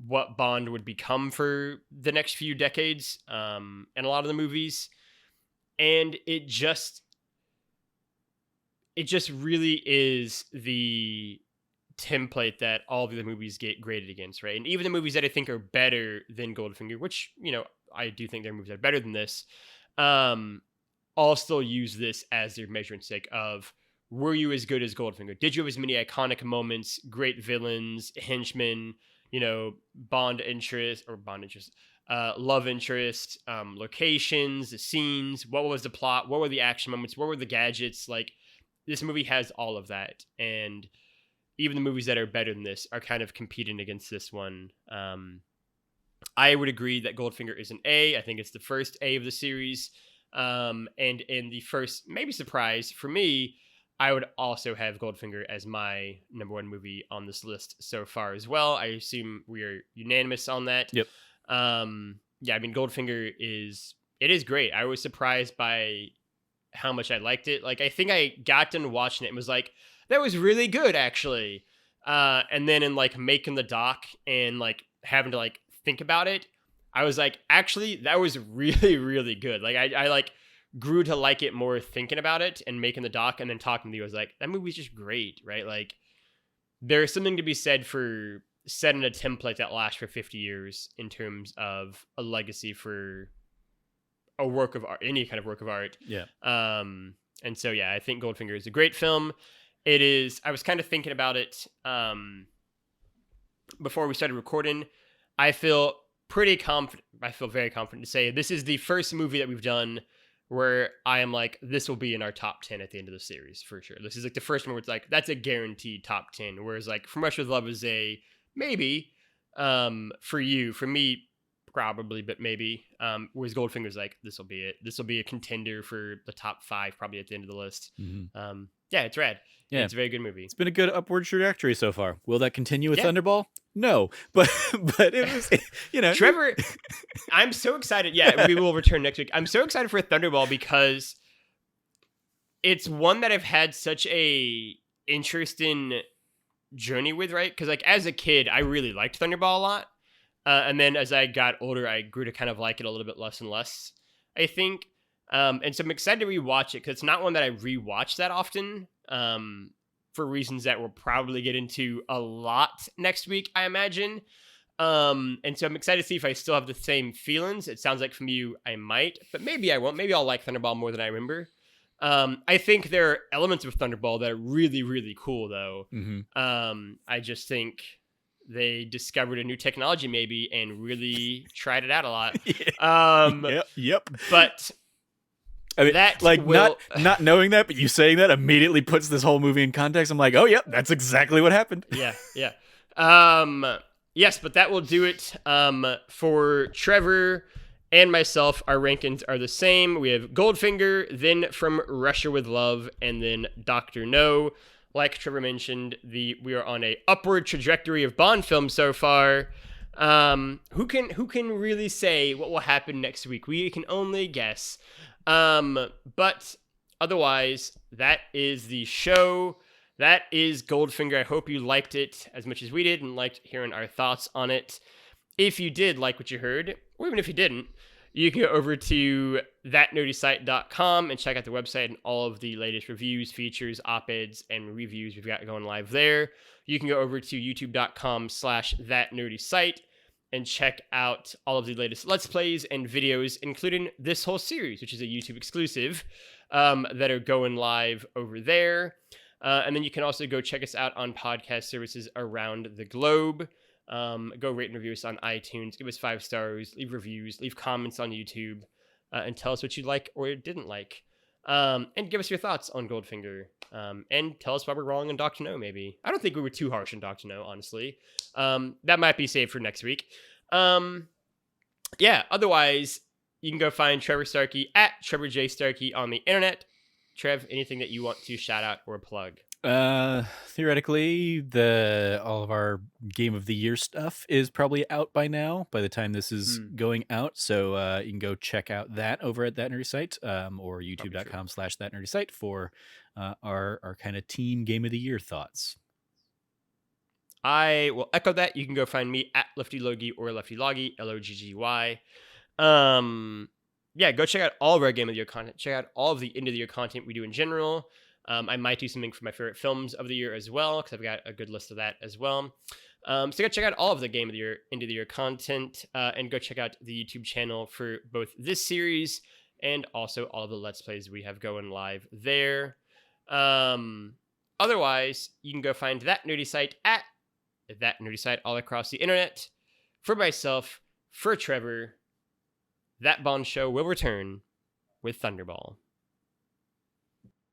S1: what Bond would become for the next few decades, in a lot of the movies. And it just really is the template that all the other movies get graded against, right? And even the movies that I think are better than Goldfinger, which, I do think there are movies that are better than this, all still use this as their measuring stick of, were you as good as Goldfinger? Did you have as many iconic moments, great villains, henchmen, love interest, locations, the scenes, what was the plot, what were the action moments, what were the gadgets? Like, this movie has all of that, and even the movies that are better than this are kind of competing against this one. I would agree that Goldfinger is an A. I think it's the first A of the series. And in the first, maybe surprise for me, I would also have Goldfinger as my number one movie on this list so far as well. I assume we are unanimous on that.
S2: Yep.
S1: Yeah, I mean, Goldfinger is great. I was surprised by how much I liked it. Like, I think I got done watching it and was like, that was really good, actually. And then in like making the doc and like having to like think about it, I was like, actually, that was really, really good. Like, I like grew to like it more thinking about it and making the doc, and then talking to you, I was like, that movie's just great, right? Like, there's something to be said for setting a template that lasts for 50 years in terms of a legacy for a work of art, any kind of work of art.
S2: Yeah.
S1: And so, yeah, I think Goldfinger is a great film. It is, I was kind of thinking about it before we started recording. I feel very confident to say this is the first movie that we've done where I am like, this will be in our top 10 at the end of the series for sure. This is like the first one where it's like, that's a guaranteed top 10. Whereas like From Russia with Love is a maybe, for you, for me, probably, but maybe. Whereas Goldfinger's like, this will be it. This will be a contender for the top 5 probably at the end of the list.
S2: Mm-hmm.
S1: Yeah, it's rad.
S2: Yeah,
S1: it's a very good movie.
S2: It's been a good upward trajectory so far. Will that continue with
S1: Yeah.
S2: Thunderball? No, but it was,
S1: Trevor, I'm so excited. Yeah, we will return next week. I'm so excited for Thunderball because it's one that I've had such a interesting journey with, right? Because like as a kid, I really liked Thunderball a lot. And then as I got older, I grew to kind of like it a little bit less and less, I think. And so I'm excited to rewatch it because it's not one that I rewatch that often, for reasons that we'll probably get into a lot next week, I imagine. And so I'm excited to see if I still have the same feelings. It sounds like from you, I might, but maybe I won't. Maybe I'll like Thunderball more than I remember. I think there are elements of Thunderball that are really, really cool, though.
S2: Mm-hmm.
S1: I just think they discovered a new technology maybe and really tried it out a lot.
S2: Yep.
S1: But
S2: I mean,
S1: that
S2: like not knowing that, but you saying that immediately puts this whole movie in context. I'm like, oh, yep, that's exactly what happened.
S1: Yeah. Yes, but that will do it. For Trevor and myself, our rankings are the same. We have Goldfinger, then From Russia with Love, and then Dr. No. Like Trevor mentioned, we are on a upward trajectory of Bond films so far. Who can really say what will happen next week? We can only guess. But otherwise, that is the show. That is Goldfinger. I hope you liked it as much as we did and liked hearing our thoughts on it. If you did like what you heard, or even if you didn't, You can go over to thatnerdysite.com and check out the website and all of the latest reviews, features, op-eds, and reviews we've got going live there. You can go over to youtube.com/thatnerdysite and check out all of the latest Let's Plays and videos, including this whole series, which is a YouTube exclusive, that are going live over there. And then you can also go check us out on podcast services around the globe. Go rate and review us on iTunes, give us 5 stars, leave reviews, leave comments on YouTube, and tell us what you like or didn't like. And give us your thoughts on Goldfinger. And tell us why we're wrong on Dr. No, maybe. I don't think we were too harsh on Dr. No, honestly. That might be saved for next week. Yeah, otherwise, you can go find Trevor Starkey at Trevor J. Starkey on the internet. Trev, anything that you want to shout out or plug?
S2: Theoretically, all of our Game of the Year stuff is probably out by now, by the time this is going out. So you can go check out that over at That Nerdy Site, or youtube.com/thatnerdysite for our kind of teen Game of the Year thoughts.
S1: I will echo that. You can go find me at Lefty Logie or Lefty Loggy, Loggy. Yeah, go check out all of our Game of the Year content. Check out all of the end of the year content we do in general. I might do something for my favorite films of the year as well, because I've got a good list of that as well. So go check out all of the Game of the Year, end of the year content, and go check out the YouTube channel for both this series and also all of the Let's Plays we have going live there. Otherwise, you can go find That Nerdy Site at That Nerdy Site all across the internet. For myself, for Trevor, That Bond Show will return with Thunderball.